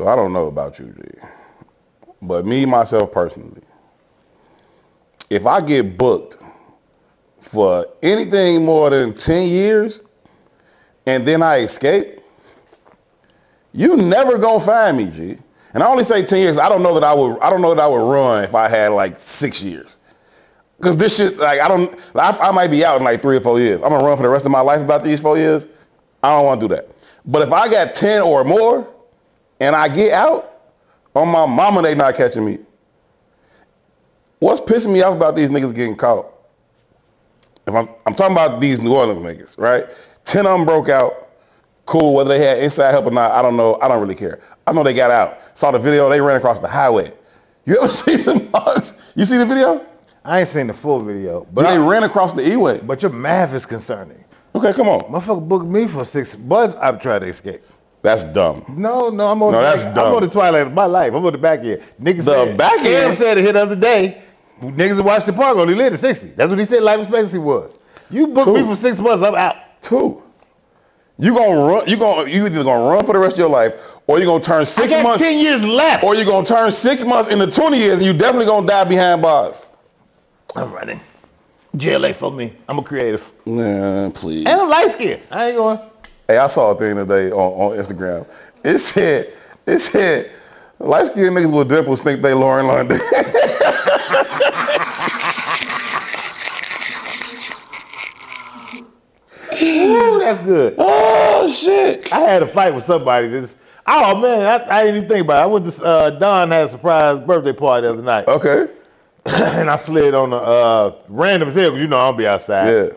So I don't know about you, G. But me, myself, personally, if I get booked for anything more than 10 years and then I escape, you never gonna find me, G. And I only say 10 years. I don't know that I would run if I had like 6 years. Cause this shit, like I might be out in like 3 or 4 years. I'm gonna run for the rest of my life about these 4 years. I don't wanna do that. But if I got 10 or more and I get out, on my mama, they not catching me. What's pissing me off about these niggas getting caught? If I'm talking about these New Orleans niggas, right? 10 of them broke out. Cool, whether they had inside help or not, I don't know. I don't really care. I know they got out. Saw the video, they ran across the highway. You ever see some mugs? You see the video? I ain't seen the full video. But they ran across the E-way. But your math is concerning. Okay, come on. Motherfucker booked me for 6 months. I'm trying to escape. That's dumb. No, I'm on that's dumb. I'm on the twilight of my life. I'm on the back end. Niggas said it here the other day. Niggas in Washington Park only lived to 60. That's what he said life expectancy was. You booked me for 6 months, I'm out. Two. You either gonna run for the rest of your life, or you're gonna turn 6 months. 10 years left. Or you're gonna turn 6 months into 20 years, and you definitely gonna die behind bars. I'm running. Jail ain't for me. I'm a creative. Nah, please. And I'm light skinned. I ain't going. Hey, I saw a thing today on Instagram. It said, light skinned niggas with dimples think they Lauren London. Ooh, that's good. Oh shit! I had a fight with somebody. I didn't even think about it. I went to Don had a surprise birthday party the other night. Okay. And I slid on a random hill because I'll be outside. Yeah.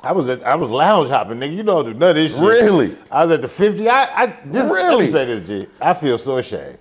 I was lounge hopping, nigga. You know, none of this shit. Really? I was at the 50. Let me say this, G. I feel so ashamed.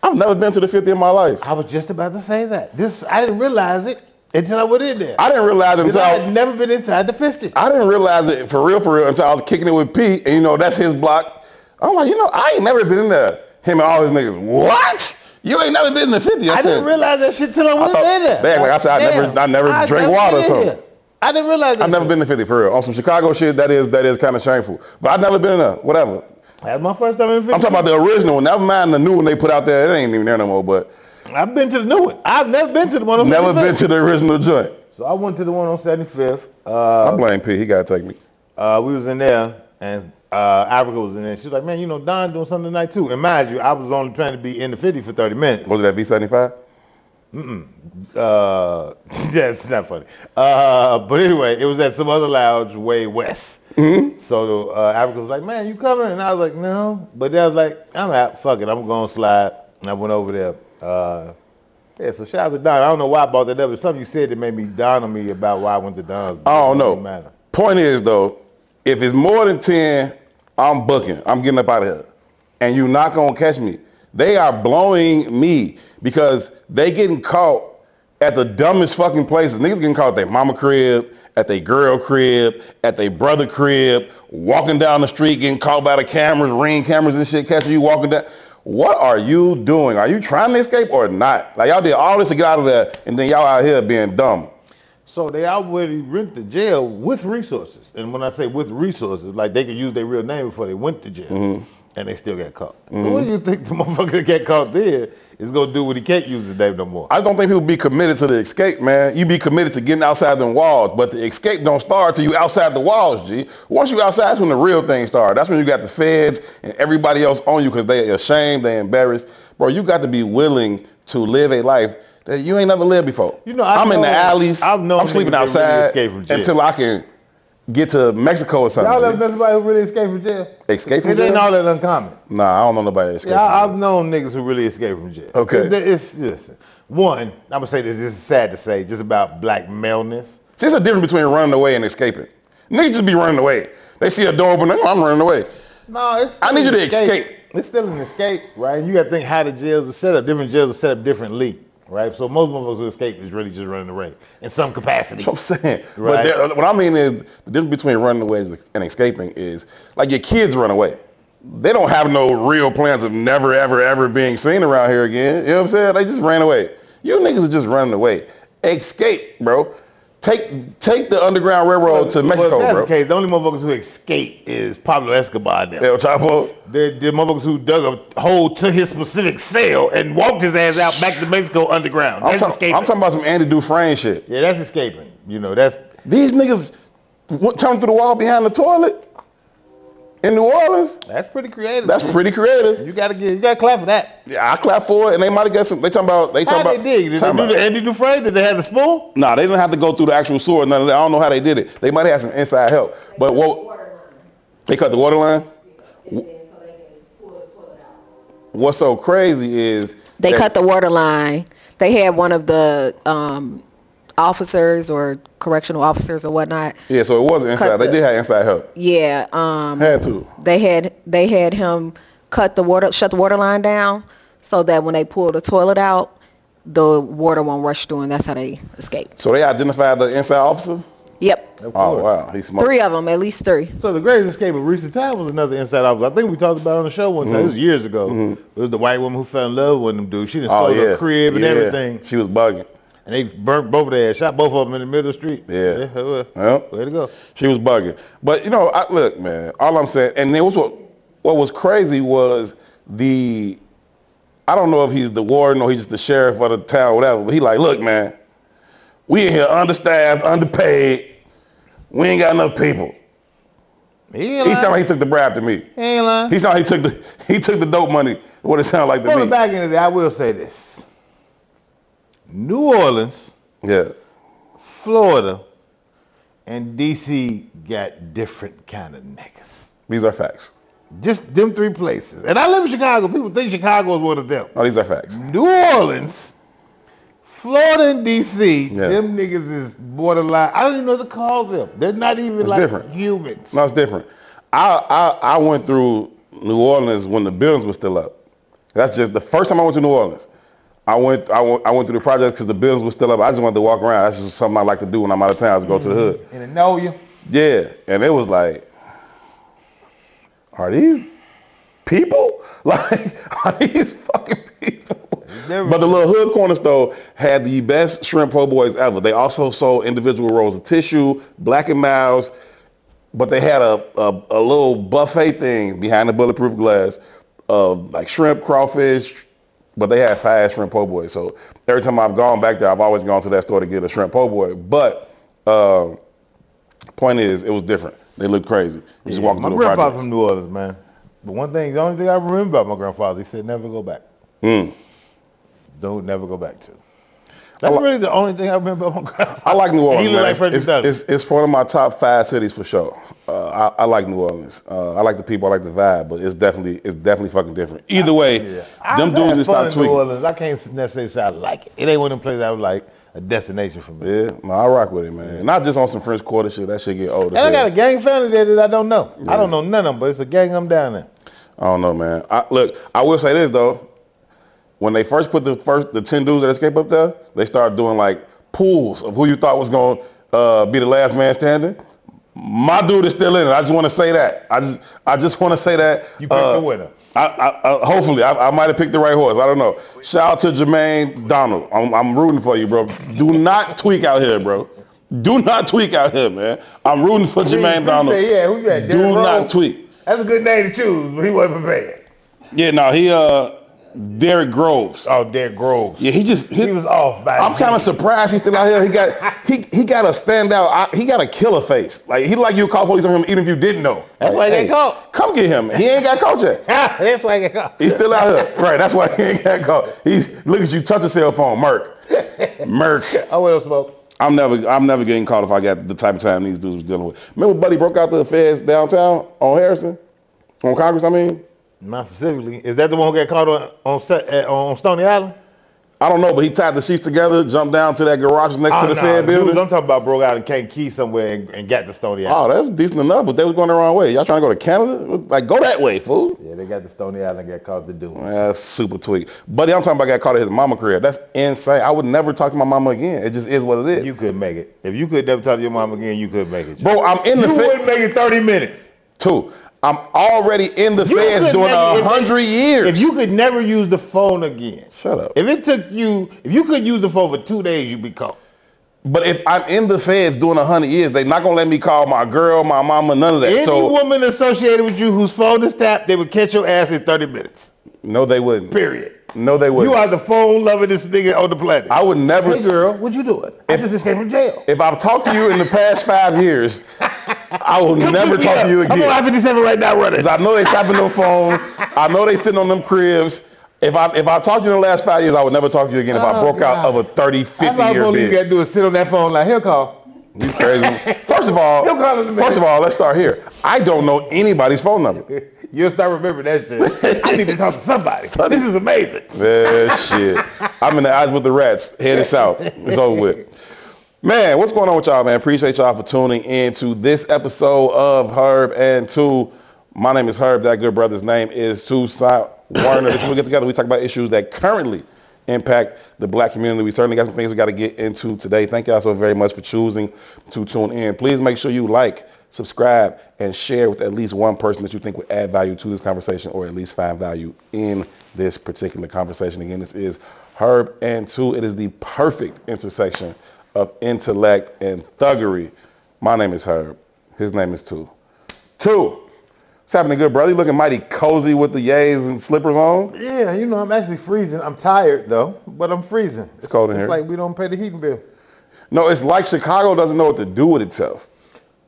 I've never been to the 50 in my life. I was just about to say that. I didn't realize it until I went in there. I didn't realize it until I had never been inside the 50. I didn't realize it for real until I was kicking it with Pete, and that's his block. I'm like, I ain't never been in there. Him and all his niggas. What? You ain't never been in the 50? I didn't realize that shit till I went in there. They act like I said I never drank water or something. I didn't realize that. I've never been to 50 for real. On some Chicago shit, that is kind of shameful. But I've never been in there. Whatever. That's my first time in 50. I'm talking about the original one. Never mind the new one they put out there. It ain't even there no more. But I've been to the new one. I've never been to the one on 75th. Never been to the original joint. So I went to the one on 75th. I blame P. He gotta take me. We was in there, and Africa was in there. She was like, man, Don doing something tonight too. And mind you, I was only trying to be in the 50 for 30 minutes. Was it that V75? That's not funny. But anyway, it was at some other lounge way west. Mm-hmm. So Africa was like, man, you coming? And I was like, no. But I was like, I'm out. Fuck it. I'm going to slide. And I went over there. So shout out to Don. I don't know why I brought that up. It's something you said that made me dawn on me about why I went to Don's. I don't know. Point is, though, if it's more than 10, I'm booking. I'm getting up out of here. And you're not going to catch me. They are blowing me because they getting caught at the dumbest fucking places. Niggas getting caught at their mama crib, at their girl crib, at their brother crib, walking down the street, getting caught by the cameras, ring cameras and shit, catching you walking down. What are you doing? Are you trying to escape or not? Like, y'all did all this to get out of there, and then y'all out here being dumb. So they already rent the jail with resources. And when I say with resources, like they could use their real name before they went to jail. Mm-hmm. And they still got caught. Mm-hmm. So what do you think the motherfucker that get caught there is going to do when he can't use his name no more? I just don't think people be committed to the escape, man. You be committed to getting outside them walls, but the escape don't start till you outside the walls, G. Once you outside, that's when the real thing starts. That's when you got the feds and everybody else on you because they ashamed, they embarrassed. Bro, you got to be willing to live a life that you ain't never lived before. I'm in the alleys. I'm sleeping outside until I can get to Mexico or something. Y'all ever know somebody who really escaped from jail? Escape from jail? It ain't all that uncommon. Nah, I don't know nobody that escaped from jail. I've known niggas who really escaped from jail. Okay. Listen, one, I'm going to say this is sad to say, just about black maleness. There's a difference between running away and escaping. Niggas just be running away. They see a door open, I'm running away. No, it's I need you to escape. It's still an escape, right? You got to think how the jails are set up. Different jails are set up differently. Right, so most motherfuckers who escape is really just running away in some capacity. That's what I'm saying. Right? But what I mean is the difference between running away and escaping is like your kids run away. They don't have no real plans of never, ever, ever being seen around here again. You know what I'm saying? They just ran away. You niggas are just running away. Escape, bro. Take the Underground Railroad to Mexico, if that's bro. the case, the only motherfuckers who escape is Pablo Escobar. El Chapo. The motherfuckers who dug a hole to his specific cell and walked his ass out back to Mexico underground. That's escaping. I'm talking about some Andy Dufresne shit. Yeah, that's escaping. You know, that's... These niggas turned through the wall behind the toilet in New Orleans. That's pretty creative. That's pretty creative. You gotta clap for that. Yeah, I clap for it, and they might have got some. They talking about. Did they do the Andy Dufresne? Did they have the spoon? Nah, they didn't have to go through the actual sewer. None of that. I don't know how they did it. They might have had some inside help. But they cut the water line. What's so crazy is they cut the water line. They had one of the officers or correctional officers or whatnot. Yeah, so it wasn't inside. They did have inside help. Yeah. Had to. They had him shut the water line down so that when they pull the toilet out, the water won't rush through, and that's how they escape. So they identified the inside officer? Yep. Oh, wow. He's smart. 3 of them, at least 3. So the greatest escape of recent time was another inside officer. I think we talked about it on the show one time. It was years ago. It was the white woman who fell in love with them dude. She done stole her crib and everything. She was bugging. And they burnt both of their ass, shot both of them in the middle of the street. Yeah. Way to go. She was bugging. But, you know, look, man, all I'm saying, and it was what was crazy was I don't know if he's the warden or he's just the sheriff of the town or whatever, but he like, look, man, we in here understaffed, underpaid. We ain't got enough people. He sounded like he took the bribe to me. He ain't lying. He sounded like he took the dope money, what it sounded like to me. Back in the day, I will say this. New Orleans, Florida, and DC got different kind of niggas. These are facts. Just them 3 places. And I live in Chicago. People think Chicago is one of them. Oh, these are facts. New Orleans, Florida, and DC, them niggas is borderline. I don't even know what to call them. They're not even different. Humans. No, it's different. I went through New Orleans when the buildings were still up. That's just the first time I went to New Orleans. I went through the project because the buildings were still up. I just wanted to walk around. That's just something I like to do when I'm out of town, is go to the hood. And to know you. Yeah, and it was like, are these people? Like, are these fucking people? But the little hood corner store had the best shrimp po' boys ever. They also sold individual rolls of tissue, Black and Milds, but they had a little buffet thing behind the bulletproof glass of like shrimp, crawfish, but they had 5 shrimp po' boys. So every time I've gone back there, I've always gone to that store to get a shrimp po' boy. But point is, it was different. They looked crazy. We just walking through the projects. My grandfather from New Orleans, man. But the only thing I remember about my grandfather, he said, never go back. Don't never go back to. That's really the only thing I remember about my grandfather. I like New Orleans. He looked like it's one of my top 5 cities for sure. I like New Orleans. I like the people. I like the vibe, but it's definitely fucking different. Either way, them dudes just start tweaking. New Orleans, I can't necessarily say I like it. It ain't one of them places I would like a destination for me. Yeah, no, I rock with it, man. Not just on some French Quarter shit. That shit get old. And I got a gang family there that I don't know. I don't know none of them, but it's a gang I'm down there. I don't know, man. Look, I will say this though. When they first put the 10 dudes that escaped up there, they started doing like pools of who you thought was gonna be the last man standing. My dude is still in it. I just want to say that. I just want to say that. You picked the winner. Hopefully, I might have picked the right horse. I don't know. Shout out to Jermaine Donald. I'm rooting for you, bro. Do not tweak out here, bro. Do not tweak out here, man. I'm rooting for Jermaine Donald. Yeah, who you at? Do not tweak. That's a good name to choose, but he wasn't prepared. Yeah, no, Derek Groves. Oh, Derek Groves. Yeah, he was off by I'm kind of surprised he's still out here. He got a standout. He got a killer face. Like he like you call police on him even if you didn't know. That's why he got caught. Come get him. He ain't got caught yet. That's why he got caught. He's still out here. Right. That's why he ain't got caught. Look at you touch a cell phone, Merc. Oh, well, smoke. I'm never getting caught if I got the type of time these dudes was dealing with. Remember Buddy broke out the feds downtown on Harrison? On Congress, I mean? Not specifically. Is that the one who got caught on Stony Island? I don't know, but he tied the sheets together, jumped down to that garage next to the Fed building. I'm talking about broke out in Kankakee somewhere and got to Stony Island. Oh, that's decent enough, but they was going the wrong way. Y'all trying to go to Canada? Like, go that way, fool. Yeah, they got to Stony Island and got caught the dude. That's super tweak. Buddy, I'm talking about got caught at his mama crib. That's insane. I would never talk to my mama again. It just is what it is. You could make it. If you could never talk to your mom again, you could make it. Bro, I'm in the feds. You wouldn't make it 30 minutes. Two. I'm already in the feds doing 100 years. If you could never use the phone again. Shut up. If you could use the phone for 2 days, you'd be caught. But if I'm in the feds doing 100 years, they're not gonna let me call my girl, my mama, none of that. Any woman associated with you whose phone is tapped, they would catch your ass in 30 minutes. No, they wouldn't. Period. No, they wouldn't. You are the phone lovingest nigga on the planet. I would never. Hey girl, what you doing? I just escaped from jail. If I've talked to you in the past 5 years, I will never talk to you again. I'm on I-57 right now running. Because I know they tapping them phones. I know they sitting on them cribs. If I talked to you in the last 5 years, I would never talk to you again if I broke out of a 30, 50-year bid. You got to do is sit on that phone like, he'll call. You crazy? First of all, let's start here. I don't know anybody's phone number. You'll start remembering that shit. I need to talk to somebody. This is amazing. Man, shit. I'm in the eyes with the rats, headed south. It's over with. Man, what's going on with y'all, man? Appreciate y'all for tuning in to this episode of Herb and Tou. My name is Herb. That good brother's name is Tou Warner. This week we get together. We talk about issues that currently impact the black community. We certainly got some things we got to get into today. Thank y'all so very much for choosing to tune in. Please make sure you like, subscribe, and share with at least one person that you think would add value to this conversation or at least find value in this particular conversation. Again, this is Herb and Tou. It is the perfect intersection of intellect and thuggery. My name is Herb. His name is Tou. Tou, what's happening, good brother? You looking mighty cozy with the yays and slippers on? Yeah, you know, I'm actually freezing. I'm tired, though, but I'm freezing. It's cold in here. It's like we don't pay the heating bill. No, it's like Chicago doesn't know what to do with itself.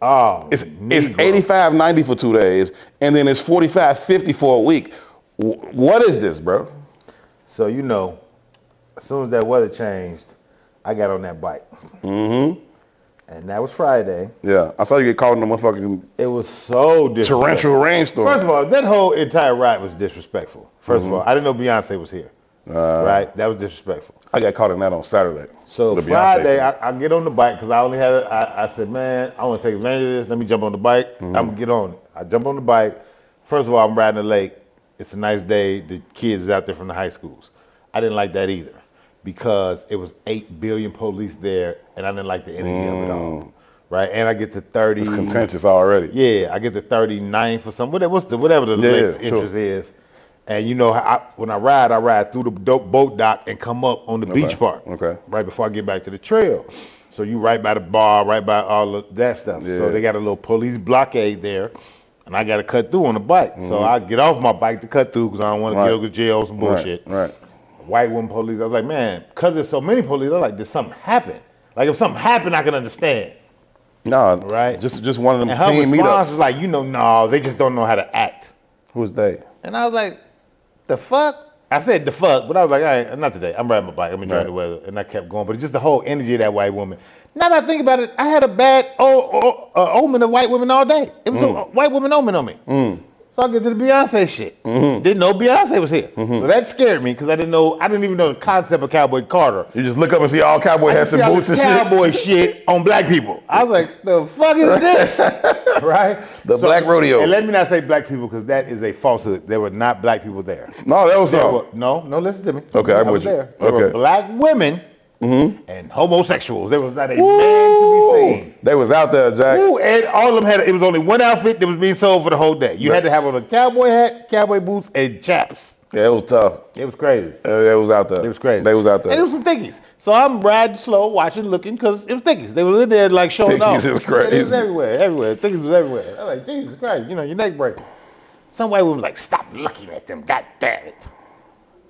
Oh, it's 85, 90 for 2 days, and then it's 45, 50 for a week. What is this, bro? So, you know, as soon as that weather changed, I got on that bike. Mm-hmm. And that was Friday. Yeah, I saw you get caught in the motherfucking... It was so disrespectful. Torrential rainstorm. First of all, that whole entire ride was disrespectful. First of all, I didn't know Beyonce was here. Right? That was disrespectful. I got caught in that on Saturday. So Friday, I get on the bike because I only had I said, man, I want to take advantage of this. Let me jump on the bike. I'm going to get on it. I jump on the bike. First of all, I'm riding the lake. It's a nice day. The kids is out there from the high schools. I didn't like that either because it was 8 billion police there, and I didn't like the energy of it all. Right? And I get to 30. It's contentious already. Yeah, I get to 39 for some, whatever the interest is. And you know, when I ride through the boat dock and come up on the beach part. Okay. Right before I get back to the trail. So you right by the bar, right by all of that stuff. Yeah. So they got a little police blockade there, and I got to cut through on the bike. So I get off my bike to cut through because I don't want to go to jail or some bullshit. Right. White woman police. I was like, man, because there's so many police, I'm like, did something happen? Like if something happened, I can understand. No, right. Just one of them and her team response meetups. is like, no, they just don't know how to act. Who's they? And I was like, the fuck? I said the fuck, but I was like, all right, not today. I'm riding my bike. I'm enjoying the weather. And I kept going. But just the whole energy of that white woman. Now that I think about it, I had a bad omen of white women all day. It was a white woman omen on me. So I get to the Beyonce shit. Didn't know Beyonce was here. So that scared me because I didn't even know the concept of Cowboy Carter. You just look up and see all cowboy hats and boots and shit. Cowboy shit on black people. I was like, the fuck is this? Right? Black rodeo. And let me not say black people because that is a falsehood. There were not black people there. No, that was all. No, listen to me. Okay, I'm with you. There were black women and homosexuals. There was not a man to be seen. They was out there, Jack. And all of them it was only one outfit that was being sold for the whole day. You had to have on a cowboy hat, cowboy boots, and chaps. Yeah, it was tough. It was crazy. It was out there. It was crazy. They was out there. And it was some thickies. So I'm riding slow, watching, looking, because it was thickies. They were in there like showing off. Thickies is crazy. It was everywhere. Thickies was everywhere. I was like, Jesus Christ, your neck breaking. Some white woman was like, stop looking at them, God damn it.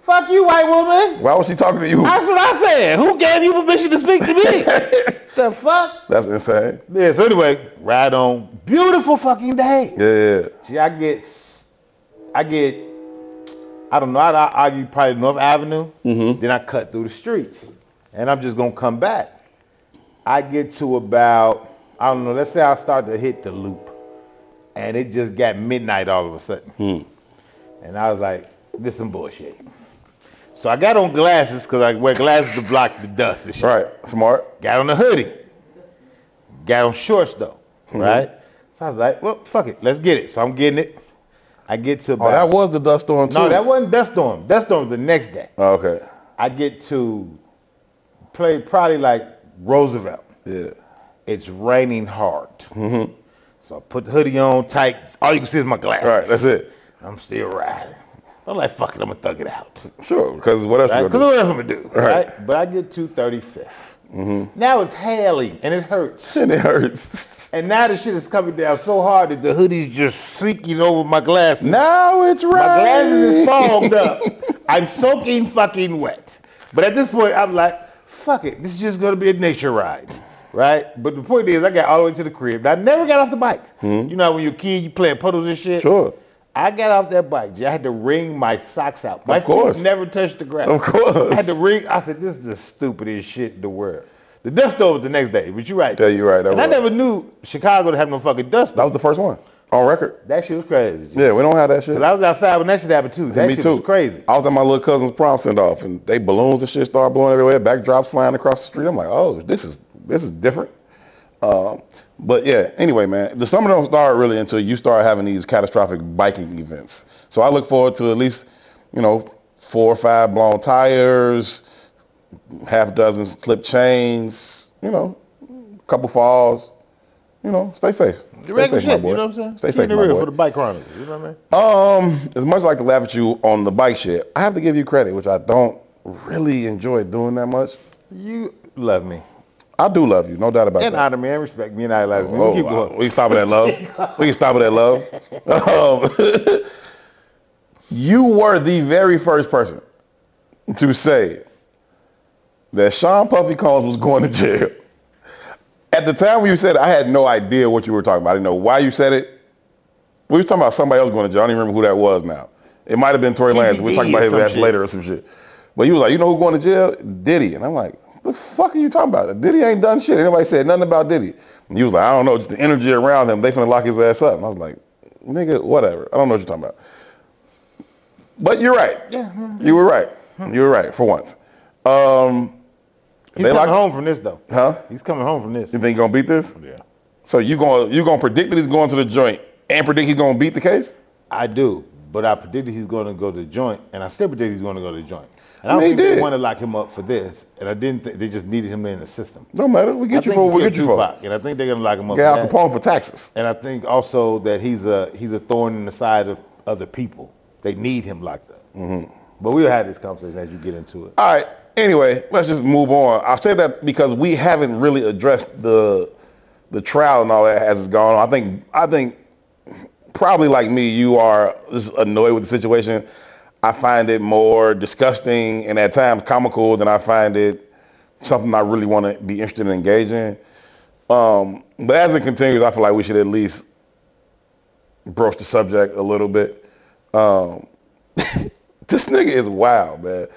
Fuck you, white woman. Why was she talking to you? That's what I said. Who gave you permission to speak to me? The fuck? That's insane. Yeah, so anyway, ride on. Beautiful fucking day. Yeah. See, I get, I don't know, I'd argue probably North Avenue. Then I cut through the streets. And I'm just going to come back. I get to about, I don't know, let's say I start to hit the loop. And it just got midnight all of a sudden. And I was like, this is some bullshit. So I got on glasses because I wear glasses to block the dust and shit. Right, smart. Got on a hoodie. Got on shorts though, right? So I was like, well, fuck it, let's get it. So I'm getting it. I get to about... Oh, that was the dust storm too? No, that wasn't dust storm. Dust storm was the next day. Oh, okay. I get to play probably like Roosevelt. Yeah. It's raining hard. So I put the hoodie on tight. All you can see is my glasses. Right, that's it. I'm still riding. I'm like, fuck it, I'm going to thug it out. Sure, because what else you Because going to what else I'm going to do, right? But I get to 35th. Now it's hailing, and it hurts. And it hurts. And now the shit is coming down so hard that the hoodie's just sinking over my glasses. Now it's right. My glasses is fogged up. I'm soaking fucking wet. But at this point, I'm like, fuck it. This is just going to be a nature ride. Right? But the point is, I got all the way to the crib. I never got off the bike. You know, when you're a kid, you playing puddles and shit. Sure. I got off that bike. I had to wring my socks out. My feet never touched the ground. Of course. I had to wring. I said, this is the stupidest shit in the world. The dust storm was the next day, but you're right. Yeah, you're right. And I never knew Chicago to have no fucking dust storm. That was the first one on record. That shit was crazy. Yeah, we don't have that shit. Cause I was outside when that shit happened too. That shit was crazy. I was at my little cousin's prom send off, and they balloons and shit started blowing everywhere. Backdrops flying across the street. I'm like, oh, this is different. But yeah, anyway, man, the summer don't start really until you start having these catastrophic biking events. So I look forward to at least, 4 or 5 blown tires, half a dozen clipped chains, a couple falls. Stay safe. The regular Stay safe, shit, you know what I'm saying? Stay safe, my boy. For the bike chronicles, you know what I mean? As much as I like to laugh at you on the bike shit, I have to give you credit, which I don't really enjoy doing that much. You love me. I do love you, no doubt about and that. Honor me and respect me and idolize me. We keep going. We can stop at that love. We can stop at that love. You were the very first person to say that Sean Puffy Combs was going to jail. At the time when you said it, I had no idea what you were talking about. I didn't know why you said it. We were talking about somebody else going to jail. I don't even remember who that was now. It might have been Tory Lanez. We were talking about his ass later or some shit. But he was like, you know who's going to jail? Diddy. And I'm like, the fuck are you talking about? Diddy ain't done shit. Nobody said nothing about Diddy. And he was like, I don't know, just the energy around him. They finna lock his ass up. And I was like, nigga, whatever. I don't know what you're talking about. But you're right. Yeah. You were right. You were right for once. He's coming home from this though. Huh? He's coming home from this. You think he's gonna beat this? Yeah. So you gonna predict that he's going to the joint and predict he's gonna beat the case? I do, but I predicted he's going to go to the joint, and I still predict he's going to go to the joint. And I don't think they want to lock him up for this, and I didn't think they just needed him in the system. Don't matter. We get you for what we get you for. And I think they're going to lock him up. Get Al Capone for taxes. And I think also that he's a thorn in the side of other people. They need him locked up. But we'll have this conversation as you get into it. All right. Anyway, let's just move on. I say that because we haven't really addressed the trial and all that as it's gone on. I think probably like me, you are just annoyed with the situation. I find it more disgusting and at times comical than I find it something I really want to be interested in engaging. But as it continues, I feel like we should at least broach the subject a little bit. This nigga is wild, man.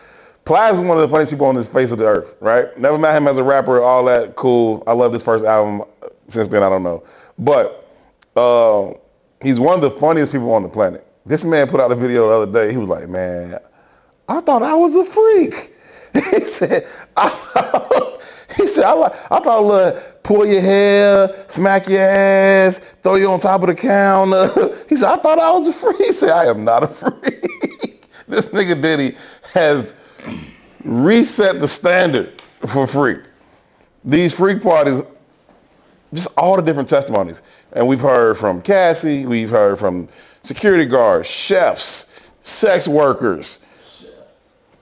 Plies is one of the funniest people on this face of the earth, right? Never met him as a rapper, all that, cool. I love this first album. Since then, I don't know. But he's one of the funniest people on the planet. This man put out a video the other day. He was like, man, I thought I was a freak. He said, I thought I would pull your hair, smack your ass, throw you on top of the counter. He said, I thought I was a freak. He said, I am not a freak. This nigga Diddy has reset the standard for freak. These freak parties, just all the different testimonies. And we've heard from Cassie, we've heard from security guards, chefs, sex workers.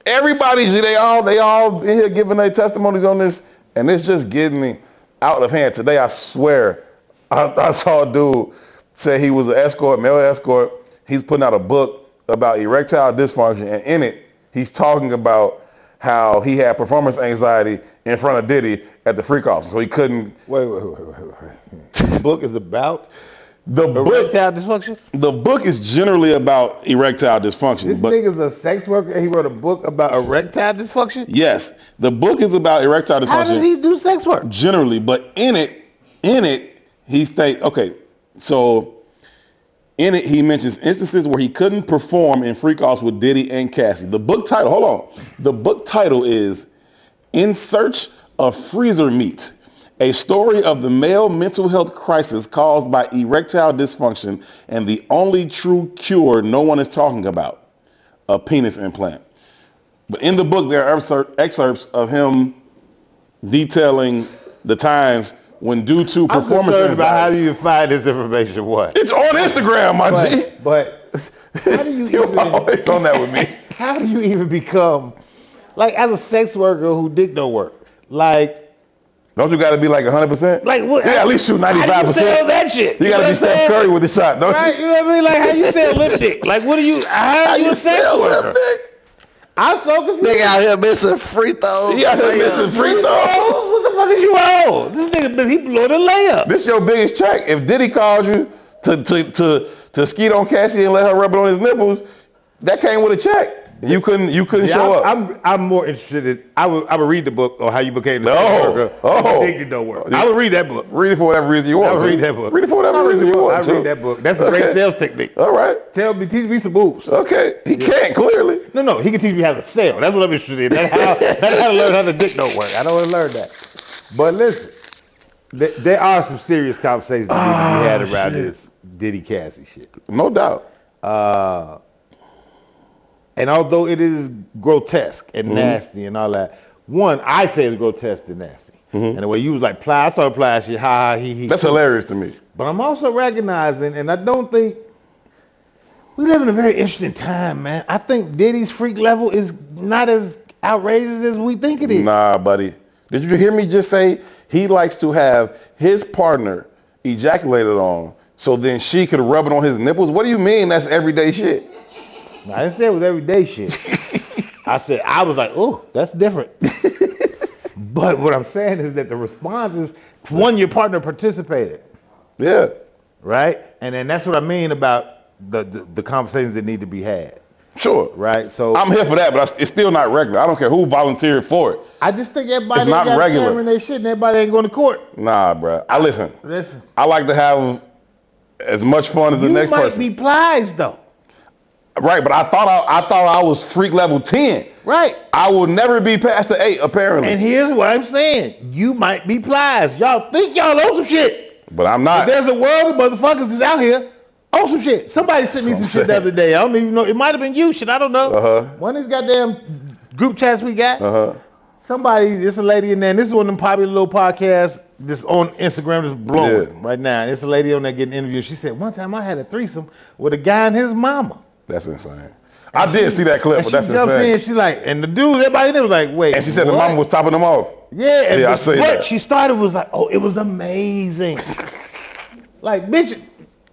Everybody, they all in here giving their testimonies on this, and it's just getting out of hand. Today, I swear, I saw a dude say he was an escort, male escort. He's putting out a book about erectile dysfunction, and in it, he's talking about how he had performance anxiety in front of Diddy at the freak office, so he couldn't. Wait. The book is about erectile dysfunction? The book is generally about erectile dysfunction. This nigga's a sex worker and he wrote a book about erectile dysfunction? Yes. The book is about erectile dysfunction. How does he do sex work? Generally, but in it, he states, okay, so in it, he mentions instances where he couldn't perform in freak offs with Diddy and Cassie. The book title, hold on. The book title is In Search of Freezer Meat, a story of the male mental health crisis caused by erectile dysfunction and the only true cure no one is talking about, a penis implant. But in the book, there are excerpts of him detailing the times when due to performance anxiety. About how you find this information, what? It's on Instagram, my G. But how do you You're always on that with me. How do you even become, like, as a sex worker who dick don't work, like, Don't you got to be like 100%? Like what? You got to at least shoot 95%. How do you sell that shit? You got to be Steph Curry with the shot, don't right? you? You know what I mean? Like how you sell lip dick? Like what are you? How are you a sex worker? I'm so confused. Nigga out here missing free throws. He out here missing free throws. What the fuck is you on? This nigga, he blew the layup. This your biggest check. If Diddy called you to skeet on Cassie and let her rub it on his nipples, that came with a check. You couldn't show up. I'm more interested in. I would read the book on how you became the worker. Dignity don't work. I would read that book. Read it for whatever reason you want. I would read that book. Read it for whatever reason you want. I read that book. That's a great sales technique. All right. Teach me some moves. Okay. He can't clearly. No. He can teach me how to sell. That's what I'm interested in. That's how to learn how the dick don't work. I don't want to learn that. But listen, there are some serious conversations that need to be had around this Diddy Cassie shit. No doubt. And although it is grotesque and nasty and all that, one, I say it's grotesque and nasty. And the way you was like, Ply, I saw Ply shit, ha, he. That's hilarious to me. But I'm also recognizing, and I don't think, we live in a very interesting time, man. I think Diddy's freak level is not as outrageous as we think it is. Nah, buddy. Did you hear me just say he likes to have his partner ejaculated on so then she could rub it on his nipples? What do you mean that's everyday shit? I didn't say it was everyday shit. I was like, oh, that's different. But what I'm saying is that the response is, one, your partner participated. Yeah. Right? And then that's what I mean about the conversations that need to be had. Sure. Right? So I'm here for that, but it's still not regular. I don't care who volunteered for it. I just think everybody it's not got regular. camera in their shit and everybody ain't going to court. Nah, bro. Listen. Listen. I like to have as much fun as the next person. You might be Plies though. Right, but I thought I was freak level 10. Right. I will never be past the 8, apparently. And here's what I'm saying. You might be Plies. Y'all think y'all know some shit. But I'm not. But there's a world of motherfuckers that's out here on some shit. Somebody sent me some shit the other day. I don't even know. It might have been you. Shit, I don't know. One of these goddamn group chats we got. Somebody, there's a lady in there, and this is one of them popular little podcasts that's on Instagram that's blowing right now. There's a lady on there getting interviewed. She said, one time I had a threesome with a guy and his mama. That's insane. I did see that clip, but that's insane. She like, and the dude, everybody there was like, wait. And she said the mama was topping them off. Yeah, and I see that. What she started was like, oh, it was amazing. Like, bitch,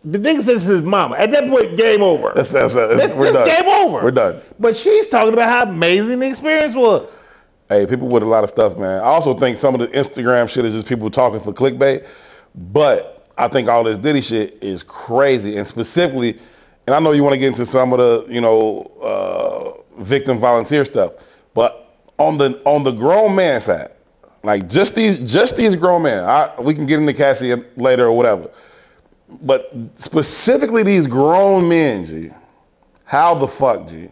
the nigga says his mama. At that point, game over. We're done. Game over. We're done. But she's talking about how amazing the experience was. Hey, people with a lot of stuff, man. I also think some of the Instagram shit is just people talking for clickbait. But I think all this Diddy shit is crazy. And specifically, and I know you want to get into some of the, victim volunteer stuff. But on the grown man side, like just these grown men, we can get into Cassie later or whatever. But specifically these grown men, G. How the fuck, G?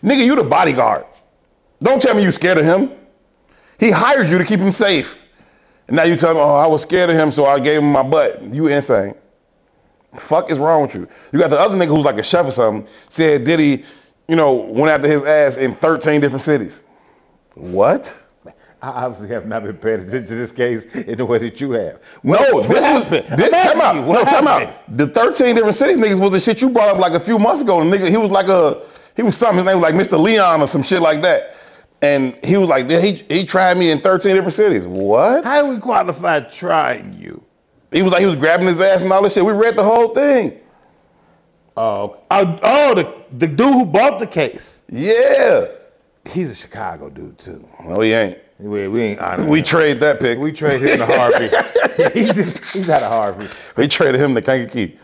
Nigga, you the bodyguard. Don't tell me you scared of him. He hired you to keep him safe. And now you tell me, oh, I was scared of him, so I gave him my butt. You insane. Fuck is wrong with you? You got the other nigga who's like a chef or something, said Diddy, went after his ass in 13 different cities. What? I obviously have not been paying attention to this case in the way that you have. Time out. The 13 different cities niggas was the shit you brought up like a few months ago. The nigga, he was something, his name was like Mr. Leon or some shit like that. And he was like, he tried me in 13 different cities. What? How do we qualify trying you? He was like, he was grabbing his ass and all this shit. We read the whole thing. The dude who bought the case. Yeah. He's a Chicago dude too. No, he ain't. We ain't honored. We trade that pick. We traded him to Harvey. he's out of Harvey. We traded him to Kankakee.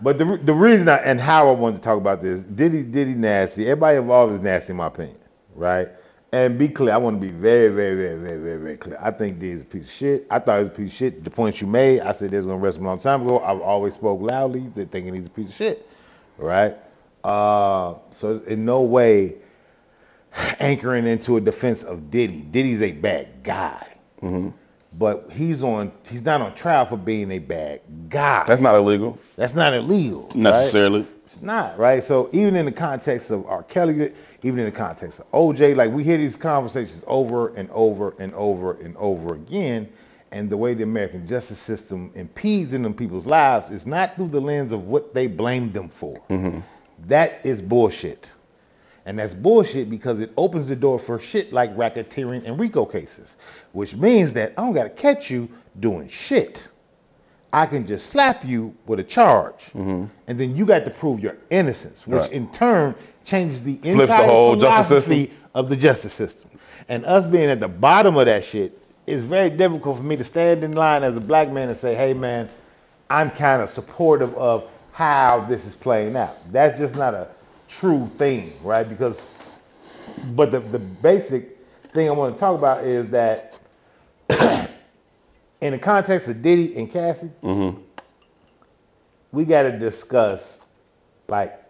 But the reason and how I wanted to talk about this, Diddy nasty. Everybody involved is nasty in my opinion, right? And be clear, I want to be very, very, very, very, very, very clear. I think Diddy's a piece of shit. I thought he was a piece of shit. The points you made, I said Diddy's going to arrest him a long time ago. I've always spoke loudly thinking he's a piece of shit, right? So in no way anchoring into a defense of Diddy. Diddy's a bad guy. Mm-hmm. But he's not on trial for being a bad guy. That's not illegal. That's not illegal. Necessarily. Right? It's not, right? So even in the context of R. Kelly, even in the context of OJ, like we hear these conversations over and over and over and over again, and the way the American justice system impedes in them people's lives is not through the lens of what they blame them for. Mm-hmm. That is bullshit. And that's bullshit because it opens the door for shit like racketeering and RICO cases, which means that I don't got to catch you doing shit. I can just slap you with a charge, and then you got to prove your innocence, which in turn changes the entire philosophy of the justice system. And us being at the bottom of that shit, it's very difficult for me to stand in line as a black man and say, hey man, I'm kind of supportive of how this is playing out. That's just not a true thing, right? But the basic thing I want to talk about is that in the context of Diddy and Cassie, we got to discuss like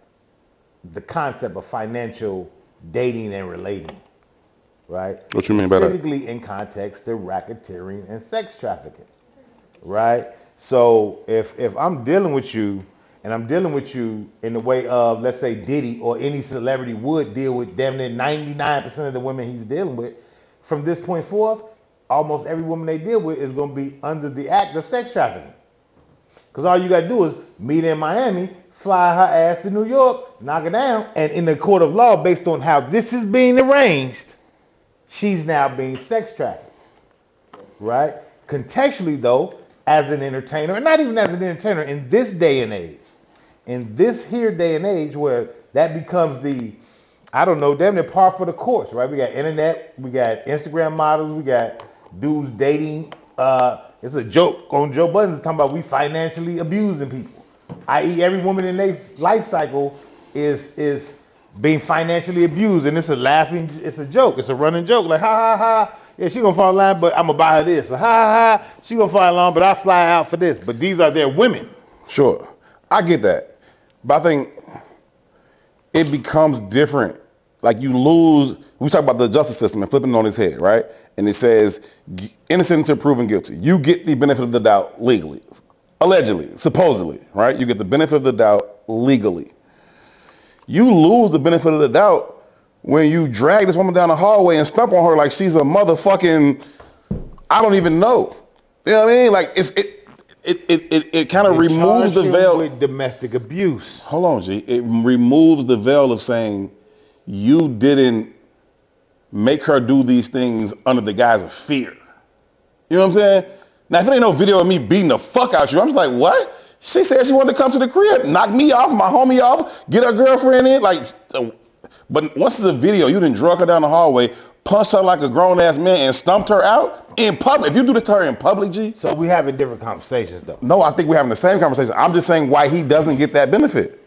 the concept of financial dating and relating, right? What you mean by that? Specifically in context of racketeering and sex trafficking, right? So if I'm dealing with you, and I'm dealing with you in the way of, let's say, Diddy or any celebrity would deal with damn near 99% of the women he's dealing with, from this point forth, almost every woman they deal with is going to be under the act of sex trafficking. Because all you got to do is meet in Miami, fly her ass to New York, knock her down, and in the court of law, based on how this is being arranged, she's now being sex trafficked, right? Contextually, though, as an entertainer, and not even as an entertainer, in this day and age, in this here day and age where that becomes the, I don't know, damn near par for the course, right? We got internet, we got Instagram models, we got dudes dating. It's a joke on Joe Budden's talking about we financially abusing people, i.e. every woman in their life cycle is being financially abused, and it's a joke, it's a running joke, like ha ha ha, yeah, she gonna fall in line, but I'm gonna buy her this, ha ha ha, she gonna fall in line, but I fly out for this, but these are their women. Sure, I get that. But I think it becomes different. Like you lose, we talk about the justice system and flipping it on its head, right? And it says innocent until proven guilty. You get the benefit of the doubt legally, allegedly, supposedly, right? You get the benefit of the doubt legally. You lose the benefit of the doubt when you drag this woman down the hallway and stomp on her like she's a motherfucking, I don't even know. You know what I mean? Like it kind of removes the veil with domestic abuse. Hold on, G. It removes the veil of saying you didn't make her do these things under the guise of fear. You know what I'm saying? Now, if it ain't no video of me beating the fuck out you, I'm just like, what? She said she wanted to come to the crib, knock me off, my homie off, get her girlfriend in. Like, but once it's a video, you done drug her down the hallway, punched her like a grown-ass man, and stumped her out in public. If you do this to her in public, G. So we having different conversations, though. No, I think we're having the same conversation. I'm just saying why he doesn't get that benefit.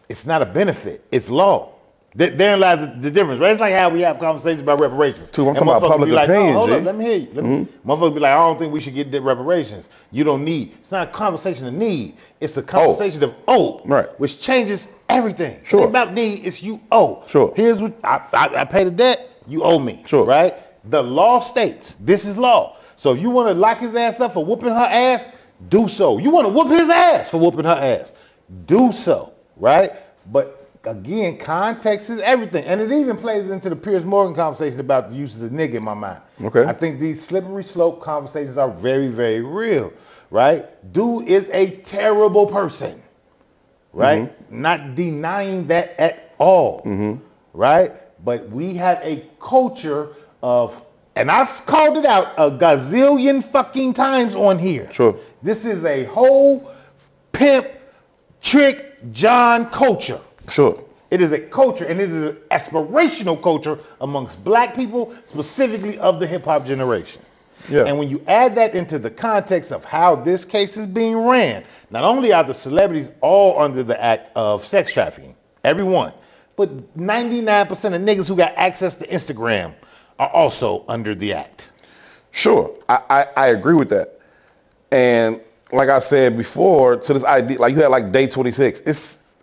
It's not a benefit. It's law. Therein lies the difference, right? It's like how we have conversations about reparations. I'm talking about public opinion, hold G. up, let me hear you. Motherfuckers be like, I don't think we should get the reparations. You don't need. It's not a conversation of need. It's a conversation of owe, right? Which changes everything. Sure. It ain't about need, it's you owe. Sure. Here's what I pay the debt, you owe me. Sure. Right? The law states, this is law. So if you want to lock his ass up for whooping her ass, do so. You want to whoop his ass for whooping her ass, do so, right? But again, context is everything. And it even plays into the Piers Morgan conversation about the use of the nigga in my mind. Okay. I think these slippery slope conversations are very, very real, right? Dude is a terrible person, right? Not denying that at all, right? But we have a culture of, and I've called it out a gazillion fucking times on here. Sure. This is a whole pimp, trick, John culture. Sure. It is a culture, and it is an aspirational culture amongst black people, specifically of the hip-hop generation. Yeah. And when you add that into the context of how this case is being ran, not only are the celebrities all under the act of sex trafficking, everyone, but 99% of niggas who got access to Instagram are also under the act. Sure, I agree with that. And like I said before, to this idea, like you had like day 26, it's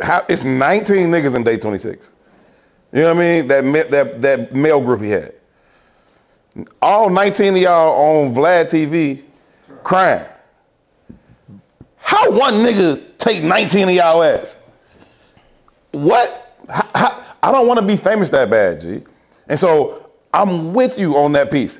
19 niggas in day 26. You know what I mean? That male group he had. All 19 of y'all on Vlad TV crying. How one nigga take 19 of y'all ass? What? I don't want to be famous that bad, G. And so I'm with you on that piece.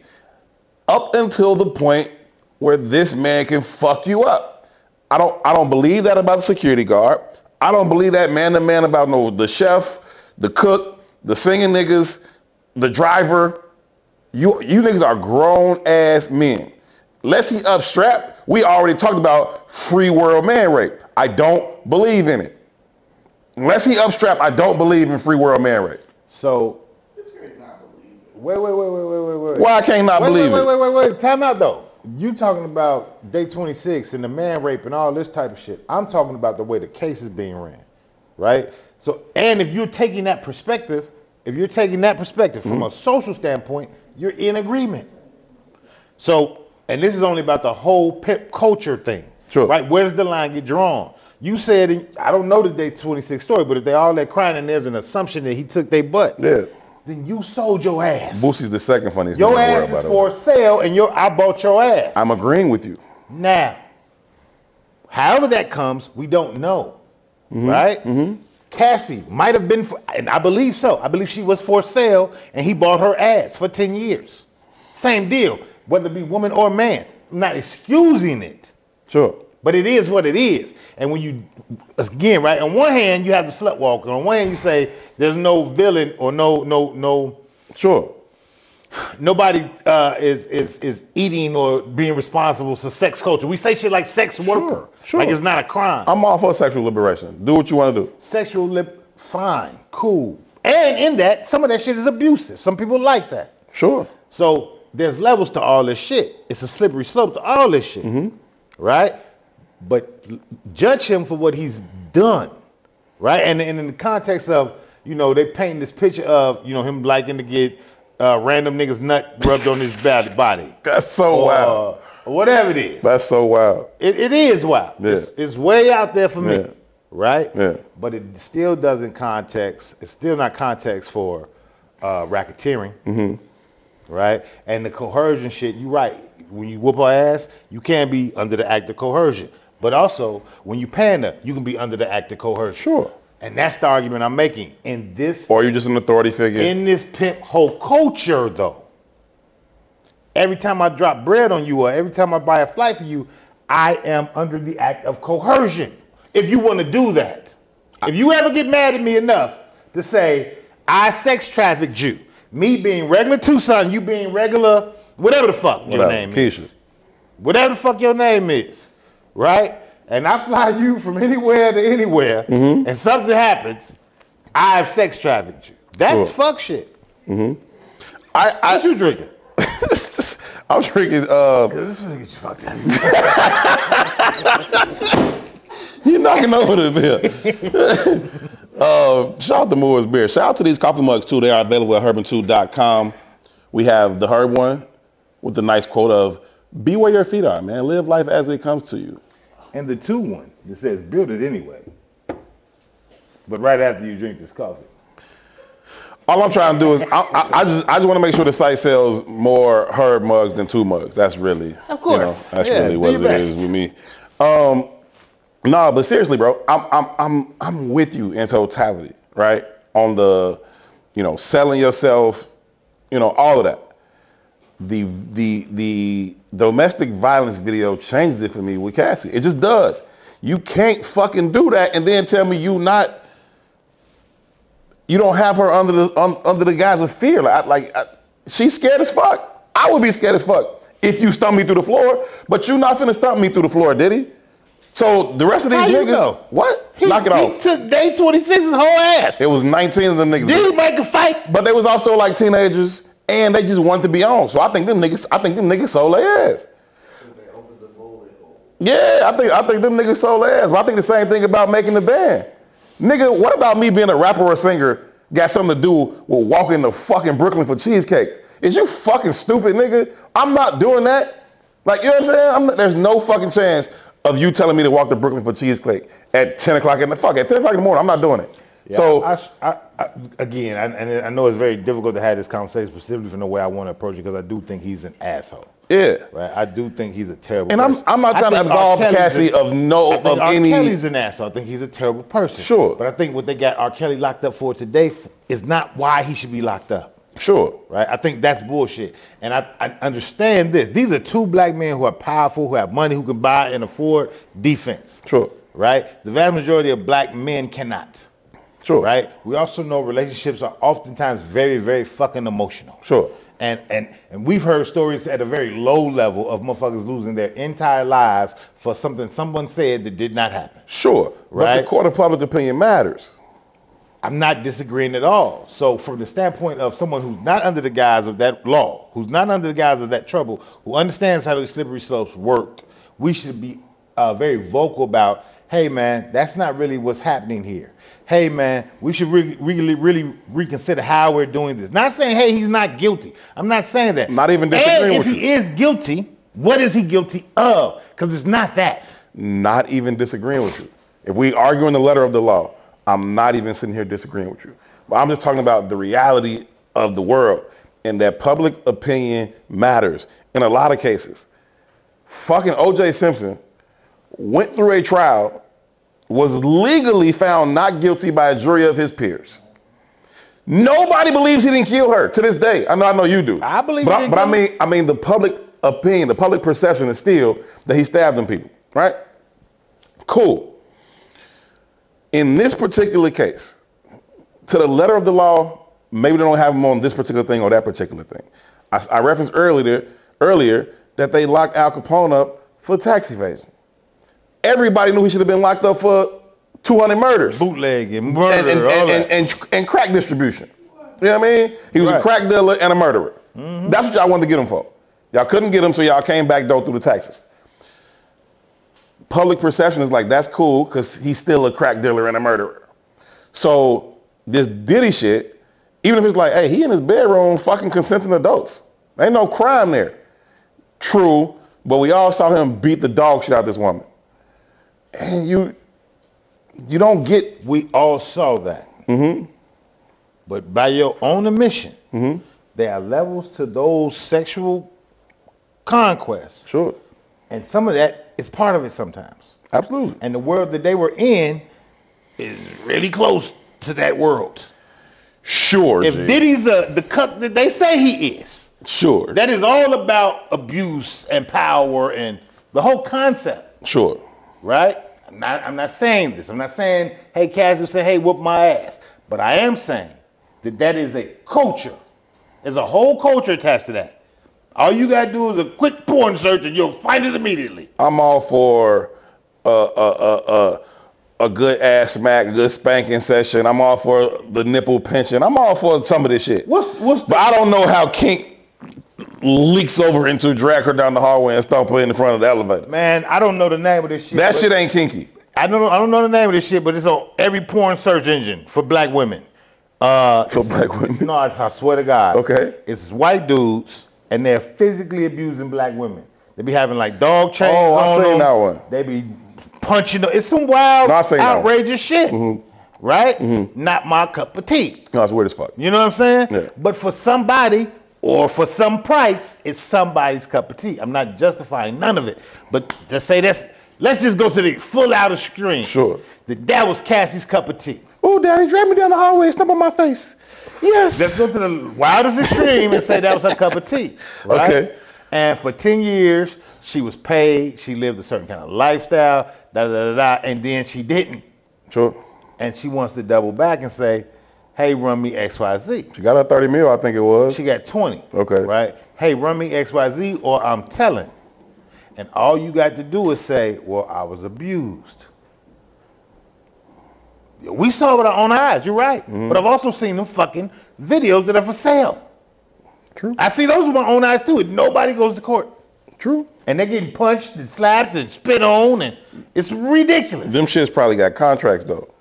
Up until the point where this man can fuck you up. I don't believe that about the security guard. I don't believe that man to man about the chef, the cook, the singing niggas, the driver. You niggas are grown ass men. Unless he upstrapped, we already talked about free world man rape. I don't believe in it. Unless he upstrapped, I don't believe in free world man rape. So, wait. Why I can't not believe it? Wait. Time out though. You talking about day 26 and the man rape and all this type of shit. I'm talking about the way the case is being ran, right? So, and if you're taking that perspective, from a social standpoint, you're in agreement. So, and this is only about the whole pimp culture thing, sure. Right? Where does the line get drawn? You said, I don't know the day 26 story, but if they all that crying and there's an assumption that he took their butt, then you sold your ass. Boosie's the second funniest your nigga in the ass world, is for sale, and I bought your ass. I'm agreeing with you. Now, however that comes, we don't know, right? Mm-hmm. Cassie might have been, and I believe so. I believe she was for sale, and he bought her ass for 10 years. Same deal, whether it be woman or man. I'm not excusing it. Sure. But it is what it is. And when you, again, right, on one hand, you have the slut walker. On one hand, you say there's no villain or no. Sure. Nobody is eating or being responsible for sex culture. We say shit like sex worker. Sure. Like it's not a crime. I'm all for sexual liberation. Do what you want to do. Fine, cool. And in that, some of that shit is abusive. Some people like that. Sure. So there's levels to all this shit. It's a slippery slope to all this shit. Right? But judge him for what he's done, right? And in the context of, they paint this picture of, him liking to get random niggas nut rubbed on his body. That's so wild. Or whatever it is. That's so wild. It is wild. Yeah. It's way out there for me, yeah. right? Yeah. But it still doesn't context. It's still not context for racketeering, right? And the coercion shit, you're right. When you whoop her ass, you can't be under the act of coercion. But also, when you pander, you can be under the act of coercion. Sure. And that's the argument I'm making. In this, or you're just an authority figure. In this pimp whole culture, though, every time I drop bread on you or every time I buy a flight for you, I am under the act of coercion. If you want to do that. If you ever get mad at me enough to say, I sex trafficked you, me being regular Tucson, you being regular, whatever the fuck your name is. Whatever the fuck your name is. Right? And I fly you from anywhere to anywhere, and something happens, I've sex trafficked you. That's fuck shit. What you drinking? I'm drinking. This one get you fucked up. You're knocking over the bill. Shout out to Moore's Beer. Shout out to these coffee mugs too. They are available at herbandtou.com. We have the Herb one with the nice quote of, "Be where your feet are, man. Live life as it comes to you." And the Tou one that says, "Build it anyway." But right after you drink this coffee. All I'm trying to do is, I just want to make sure the site sells more Herb mugs than Tou mugs. That's really, of course, that's really what it is with me. No, but seriously, bro, I'm with you in totality, right? On the, selling yourself, all of that. The domestic violence video changes it for me with Cassie. It just does. You can't fucking do that and then tell me you don't have her under the guise of fear. She's scared as fuck. I would be scared as fuck if you stump me through the floor, but you're not finna stump me through the floor, Diddy. So the rest of these niggas, what? Knock it off. He took day 26's whole ass. It was 19 of them niggas. Did he make a fight? But they was also like teenagers. And they just wanted to be on. So I think them niggas sold their ass. Yeah, I think them niggas sold their ass. But I think the same thing about making the band. Nigga, what about me being a rapper or a singer got something to do with walking to fucking Brooklyn for cheesecake? Is you fucking stupid, nigga? I'm not doing that. You know what I'm saying? There's no fucking chance of you telling me to walk to Brooklyn for cheesecake at 10 o'clock in the morning. I'm not doing it. Yeah, so I know it's very difficult to have this conversation specifically from the way I want to approach it because I do think he's an asshole. Yeah. Right. I do think he's a terrible person. And I'm not trying to absolve Cassie of any. R. Kelly's an asshole. I think he's a terrible person. Sure. But I think what they got R. Kelly locked up for today is not why he should be locked up. Sure. Right. I think that's bullshit. And I understand this. These are two black men who are powerful, who have money, who can buy and afford defense. Sure. Right. The vast majority of black men cannot. Sure. Right? We also know relationships are oftentimes very, very fucking emotional. Sure. And we've heard stories at a very low level of motherfuckers losing their entire lives for something someone said that did not happen. Sure. But Right? the court of public opinion matters. I'm not disagreeing at all. So from the standpoint of someone who's not under the guise of that law, who's not under the guise of that trouble, who understands how the slippery slopes work, we should be very vocal about, hey man, that's not really what's happening here. Hey man, we should really reconsider how we're doing this. Not saying, hey, he's not guilty. I'm not saying that. Not even disagreeing with you. If he is guilty, what is he guilty of? Because it's not that. Not even disagreeing with you. If we argue in the letter of the law, I'm not even sitting here disagreeing with you. But I'm just talking about the reality of the world and that public opinion matters in a lot of cases. Fucking O.J. Simpson went through a trial, was legally found not guilty by a jury of his peers. Nobody believes he didn't kill her to this day. I know you do. I believe but, he but didn't I mean the public opinion, the public perception is still that he stabbed them people, right? Cool. In this particular case, to the letter of the law, maybe they don't have him on this particular thing or that particular thing. I referenced earlier that they locked Al Capone up for tax evasion. Everybody knew he should have been locked up for 200 murders. Bootleg and murder, and crack distribution. You know what I mean? He was a crack dealer and a murderer. Mm-hmm. That's what y'all wanted to get him for. Y'all couldn't get him, so y'all came back door through the taxes. Public perception is like, that's cool because he's still a crack dealer and a murderer. So this Diddy shit, even if it's like, hey, he in his bedroom fucking consenting adults. Ain't no crime there. True, but we all saw him beat the dog shit out of this woman. And you don't get... We all saw that. Mm-hmm. But by your own admission, mm-hmm. there are levels to those sexual conquests. Sure. And some of that is part of it sometimes. Absolutely. And the world that they were in is really close to that world. Sure. If Diddy's the cuck that they say he is. Sure. That is all about abuse and power and the whole concept. Sure. Right? I'm not saying this. I'm not saying, hey, Cassie say, hey, whoop my ass. But I am saying that is a culture. There's a whole culture attached to that. All you gotta do is a quick porn search and you'll find it immediately. I'm all for a good ass smack, a good spanking session. I'm all for the nipple pinching. I'm all for some of this shit. But I don't know how kink leaks over into drag her down the hallway and stomp her in the front of the elevator. Man, I don't know the name of this shit. That shit ain't kinky. I don't know the name of this shit, but it's on every porn search engine for black women. For black women? No, I swear to God. Okay. It's white dudes. And they're physically abusing black women. They be having like dog chains on I seen them. that one. They be punching them. It's some wild, outrageous shit. Mm-hmm. Right? Mm-hmm. Not my cup of tea. No, it's weird as fuck. You know what I'm saying? Yeah. But for somebody or for some price, it's somebody's cup of tea. I'm not justifying none of it. But to say this, let's just go to the full out extreme. Sure. That was Cassie's cup of tea. Oh, Daddy, drag me down the hallway and step on my face. Yes. Let's go to the wildest extreme and say that was her cup of tea. Right? Okay. And for 10 years, she was paid. She lived a certain kind of lifestyle, and then she didn't. Sure. And she wants to double back and say, hey, run me XYZ. She got her 30 mil, I think it was. She got 20. Okay. Right? Hey, run me XYZ or I'm telling. And all you got to do is say, well, I was abused. We saw it with our own eyes, you're right. Mm-hmm. But I've also seen them fucking videos that are for sale. True. I see those with my own eyes too, and nobody goes to court. True. And they're getting punched and slapped and spit on, and it's ridiculous. Them shits probably got contracts though.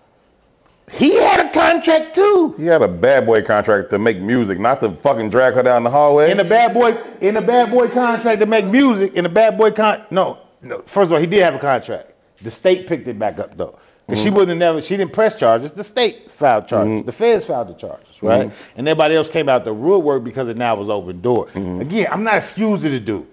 He had a contract too. He had a bad boy contract to make music, not to fucking drag her down the hallway. In a bad boy contract to make music, no. First of all, he did have a contract. The state picked it back up though. Because she didn't press charges. The state filed charges. Mm-hmm. The feds filed the charges, right? Mm-hmm. And everybody else came out the real work because it now was open door. Mm-hmm. Again, I'm not excusing the dude.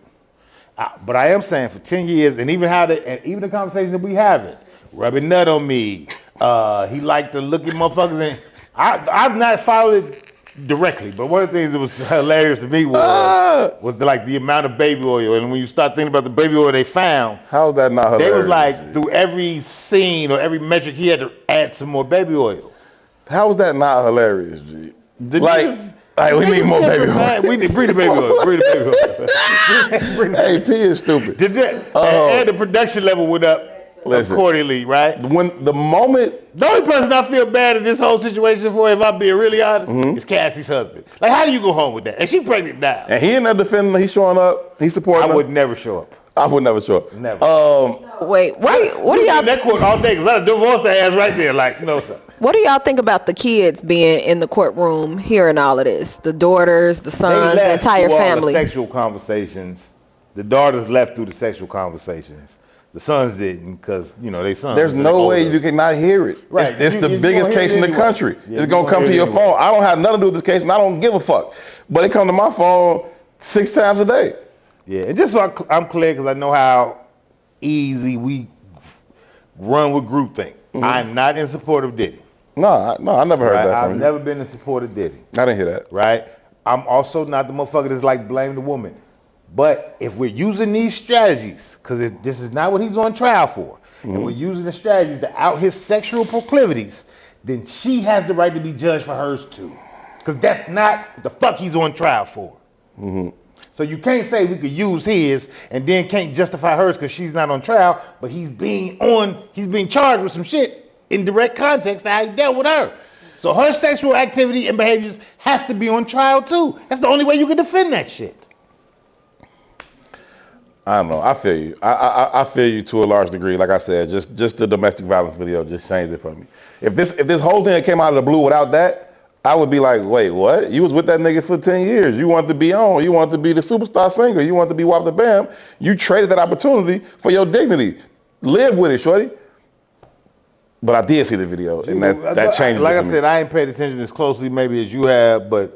But I am saying for 10 years, and even the conversation that we having, rubbing nut on me. He liked to look at motherfuckers, and I've not followed it directly, but one of the things that was hilarious to me was the amount of baby oil. And when you start thinking about the baby oil they found, how's that not hilarious? They was like, through every scene or every metric, he had to add some more baby oil. How was that not hilarious, G? The Like, niggas- we need more baby oil. We need bring the baby oil. Bring the baby oil. Hey, P is stupid. And the production level went up accordingly, right? When the moment, The only person I feel bad in this whole situation for, if I'm being really honest, is Cassie's husband. Like, how do you go home with that? And she pregnant now. and he in there defending her, he's showing up, he's supporting I her. would never show up. I would never show up. Never. Wait, what do y'all in that court all day? Because I'd divorce that ass right there. Like, no, sir. What do y'all think about the kids being in the courtroom hearing all of this? The daughters, the sons, the entire through all family. the sexual conversations. The daughters left through the sexual conversations. The sons didn't because, they sons. There's no way you cannot hear it. Right. It's the You're biggest gonna hear case it in the anyway. country. Yeah, It's going to come to your phone. I don't have nothing to do with this case, and I don't give a fuck. But it come to my phone 6 times a day. Yeah, and just so I'm clear, because I know how easy we run with groupthink. I'm not in support of Diddy. No, I never heard Right? that from I've you. never been in support of Diddy. I didn't hear that. Right? I'm also not the motherfucker that's like blame the woman. But if we're using these strategies, because this is not what he's on trial for, and we're using the strategies to out his sexual proclivities, then she has the right to be judged for hers too. Because that's not what the fuck he's on trial for. So you can't say we could use his and then can't justify hers because she's not on trial, but he's being charged with some shit in direct context to how he dealt with her. So her sexual activity and behaviors have to be on trial too. That's the only way you can defend that shit. I don't know. I feel you. I feel you to a large degree. Like I said, just the domestic violence video just changed it for me. If this whole thing came out of the blue without that, I would be like, wait, what? You was with that nigga for 10 years. You wanted to be on. You wanted to be the superstar singer. You wanted to be Wop the Bam. You traded that opportunity for your dignity. Live with it, shorty. But I did see the video, and that changes Like it I for me. said, I ain't paid attention as closely maybe as you have, but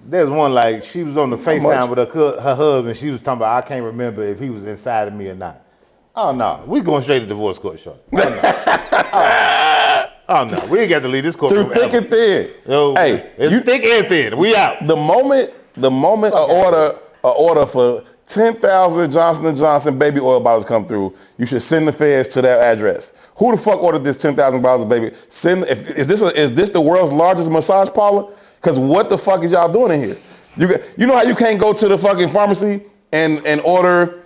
there's one like she was on the FaceTime with her husband. She was talking about I can't remember if he was inside of me or not. Oh no, we going straight to divorce court, shorty. Oh no, we ain't got to leave this court Through thick and thin. Yo, Hey, it's thick and thin. We out. The moment an order for 10,000 Johnson & Johnson baby oil bottles come through, you should send the feds to their address. Who the fuck ordered this 10,000 bottles of baby? Is this the world's largest massage parlor? Because what the fuck is y'all doing in here? You know how you can't go to the fucking pharmacy and order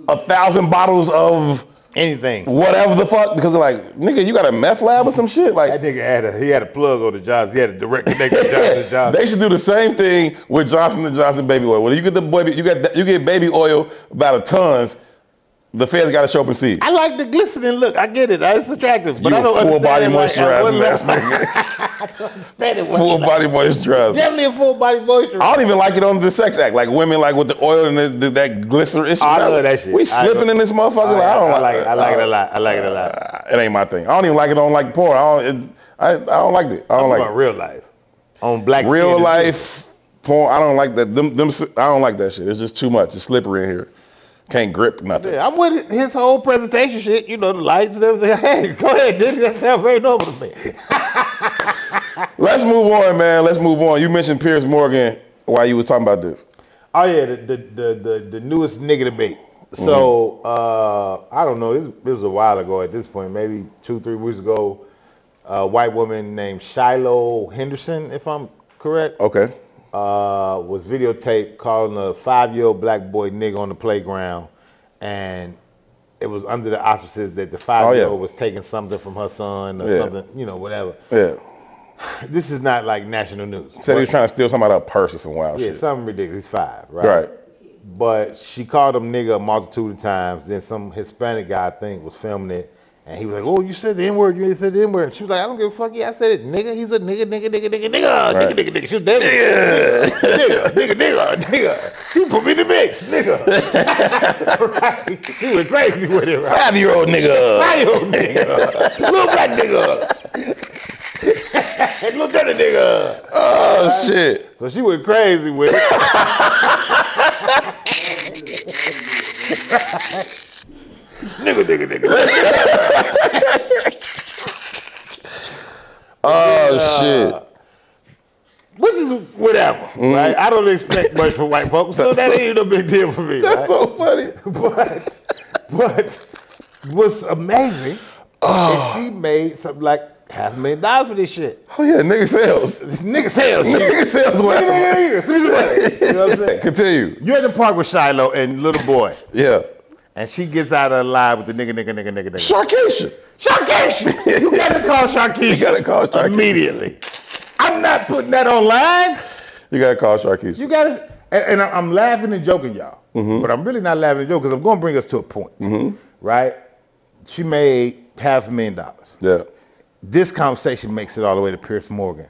1,000 bottles of Anything. whatever the fuck, because they're like, nigga, you got a meth lab or some shit? Like, That nigga had a plug on the Johnson. He had a direct connection to Johnson & Johnson. they should do the same thing with Johnson & Johnson baby oil. When you get you get baby oil by the tons, the feds got to show up and see. I like the glistening look. I get it. It's attractive. But You I don't full body understand moisturizer, ass I nigga. don't understand it. Full body moisturizer. Definitely a full body moisturizer. I don't even like it on the sex act. Like women like with the oil and that glycerin. I love that shit. We slipping in this motherfucker. I don't like it. I like it a lot. I like it a lot. It ain't my thing. I don't even like it on like porn. I don't like it. I don't like On it. real life. On black Real skin. life porn. I don't like that. I don't like that shit. It's just too much. It's slippery in here. Can't grip nothing. Yeah, I'm with his whole presentation shit. You know, the lights and everything. Hey, go ahead, Diddy. That sounds very normal to me. Let's move on, man. Let's move on. You mentioned Piers Morgan while you was talking about this. Oh yeah, the newest nigga debate. So I don't know. It was a while ago at this point, maybe 2-3 weeks ago. A white woman named Shiloh Henderson, if I'm correct, Okay. was videotaped calling a 5-year-old black boy nigga on the playground, and it was under the auspices that the 5-year-old was taking something from her son or something, whatever. Yeah. This is not like national news. Said he was trying to steal something out of a purse or some wild Yeah, shit. something ridiculous. He's 5, right? Right. But she called him nigga a multitude of times. Then some Hispanic guy, I think, was filming it. And he was like, oh, you said the N-word. You ain't said the N-word. She was like, I don't give a fuck. Yeah, I said it. Nigga, he's a nigga. Right. Nigga. She was dead. Nigga. She put me in the mix, nigga. Right. She went crazy with it, right? 5-year-old nigga. 5-year-old nigga. Little black nigga. Little dirty nigga. Oh, shit. So she went crazy with it. nigga. Oh, shit. Which is whatever, right? I don't expect much from white folks, so that ain't no big deal for me. That's right? so funny. But what's amazing is she made something like $500,000 for this shit. Oh yeah, nigga sales. Nigga sales shit. Nigga sales what? You know what I'm saying? Continue. You're at the park with Shiloh and little boy. Yeah. And she gets out of the line with the nigga. Sharkeisha. You got to call Sharkeisha. You gotta call Sharkeisha. Immediately. I'm not putting that online. You gotta call Sharkeisha. You got to, and I'm laughing and joking, y'all. But I'm really not laughing and joking because I'm going to bring us to a point. Right? She made $500,000. Yeah. This conversation makes it all the way to Piers Morgan.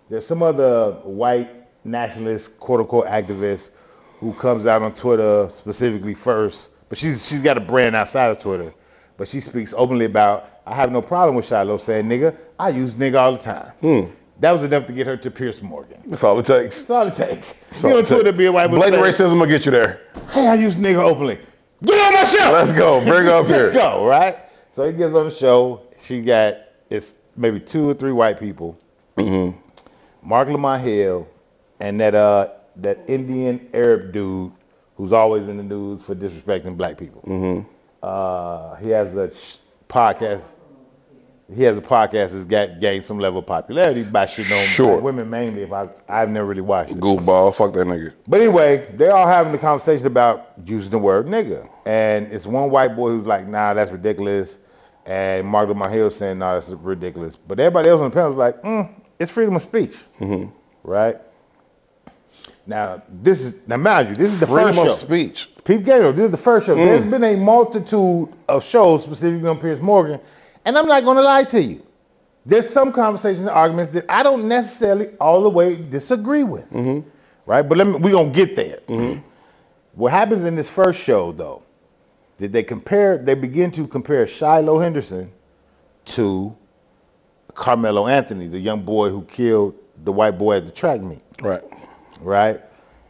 There's some other white nationalist, quote unquote, activist who comes out on Twitter specifically first, but she's got a brand outside of Twitter. But she speaks openly about, I have no problem with Shiloh saying nigga. I use nigga all the time. That was enough to get her to Piers Morgan. That's all it takes. That's all it takes. You on Twitter be a white woman. Blatant racism will get you there. Hey, I use nigga openly. Get on my show. Let's go. Bring her up here. Let's go, right? So he gets on the show. She got, it's maybe 2 or 3 white people. Mark Lamont Hill and that Indian Arab dude who's always in the news for disrespecting black people. He has a podcast. He has a podcast that's gained some level of popularity by shitting on black women mainly. I've never really watched it. Goofball, fuck that nigga. But anyway, they're all having the conversation about using the word nigga. And it's one white boy who's like, nah, that's ridiculous. And Mark Lamont Hill saying, nah, that's ridiculous. But everybody else on the panel was like, it's freedom of speech. Right? Now, mind you, this is the first show. Freedom of speech. Pete Gato, this is the first show. There's been a multitude of shows specifically on Piers Morgan. And I'm not going to lie to you. There's some conversations and arguments that I don't necessarily all the way disagree with. Right? But we're going to get there. What happens in this first show, though, did they begin to compare Shiloh Henderson to Carmelo Anthony, the young boy who killed the white boy at the track meet. Right?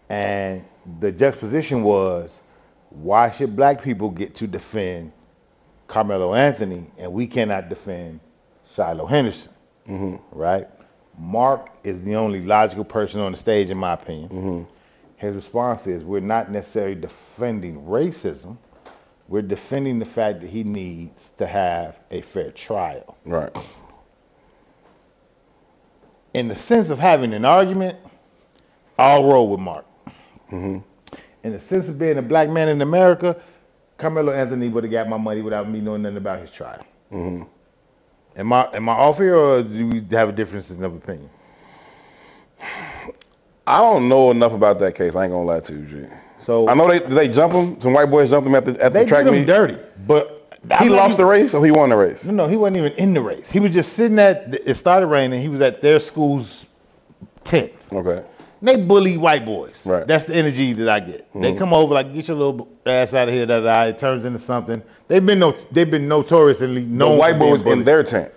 And the juxtaposition was, why should black people get to defend Carmelo Anthony and we cannot defend Shiloh Henderson? Right? Mark is the only logical person on the stage, in my opinion. His response is, we're not necessarily defending racism. We're defending the fact that he needs to have a fair trial. Right. In the sense of having an argument, I'll roll with Mark. In the sense of being a black man in America, Carmelo Anthony would have got my money without me knowing nothing about his trial. Am I off here, or do we have a difference of opinion? I don't know enough about that case. I ain't gonna lie to you, G. So I know they jump him. Some white boys jumped him at the track meet. They did him dirty, but he lost the race, or he won the race? No, he wasn't even in the race. He was just sitting it started raining. He was at their school's tent. Okay. They bully white boys. Right. That's the energy that I get. They come over like, get your little ass out of here. It turns into something. They've been notoriously known. The white boy was in their tent.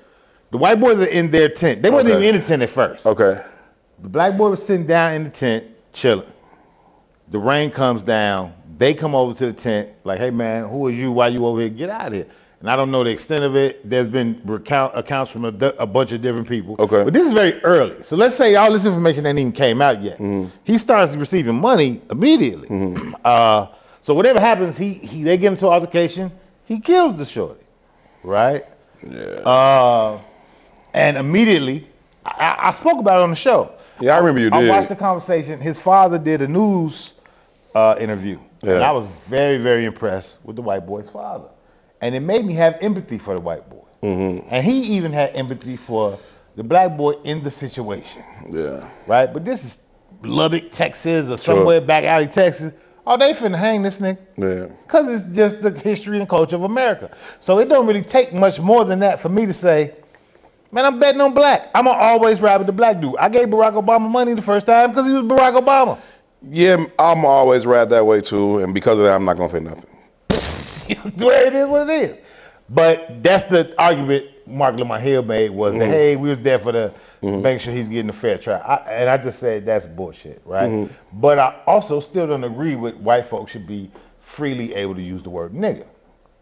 The white boys are in their tent. They wasn't even in the tent at first. Okay. The black boy was sitting down in the tent, chilling. The rain comes down. They come over to the tent, like, hey man, who is you? Why you over here? Get out of here. And I don't know the extent of it. There's been accounts from a bunch of different people. Okay. But this is very early. So let's say all this information ain't even came out yet. He starts receiving money immediately. So whatever happens, they get into an altercation. He kills the shorty. Right? Yeah. And immediately, I spoke about it on the show. Yeah, I remember you did. I watched the conversation. His father did a news interview. Yeah. And I was very, very impressed with the white boy's father. And it made me have empathy for the white boy. And he even had empathy for the black boy in the situation. Yeah. Right? But this is Lubbock, Texas, or somewhere back alley, Texas. Oh, they finna hang this nigga. Yeah. Because it's just the history and culture of America. So it don't really take much more than that for me to say, man, I'm betting on black. I'm going to always ride with the black dude. I gave Barack Obama money the first time because he was Barack Obama. Yeah, I'm always ride that way too. And because of that, I'm not going to say nothing. Well, it is what it is. But that's the argument Mark Lamont Hill made was that, hey, we was there for the make sure he's getting a fair trial. And I just said that's bullshit, right? But I also still don't agree with white folks should be freely able to use the word nigga.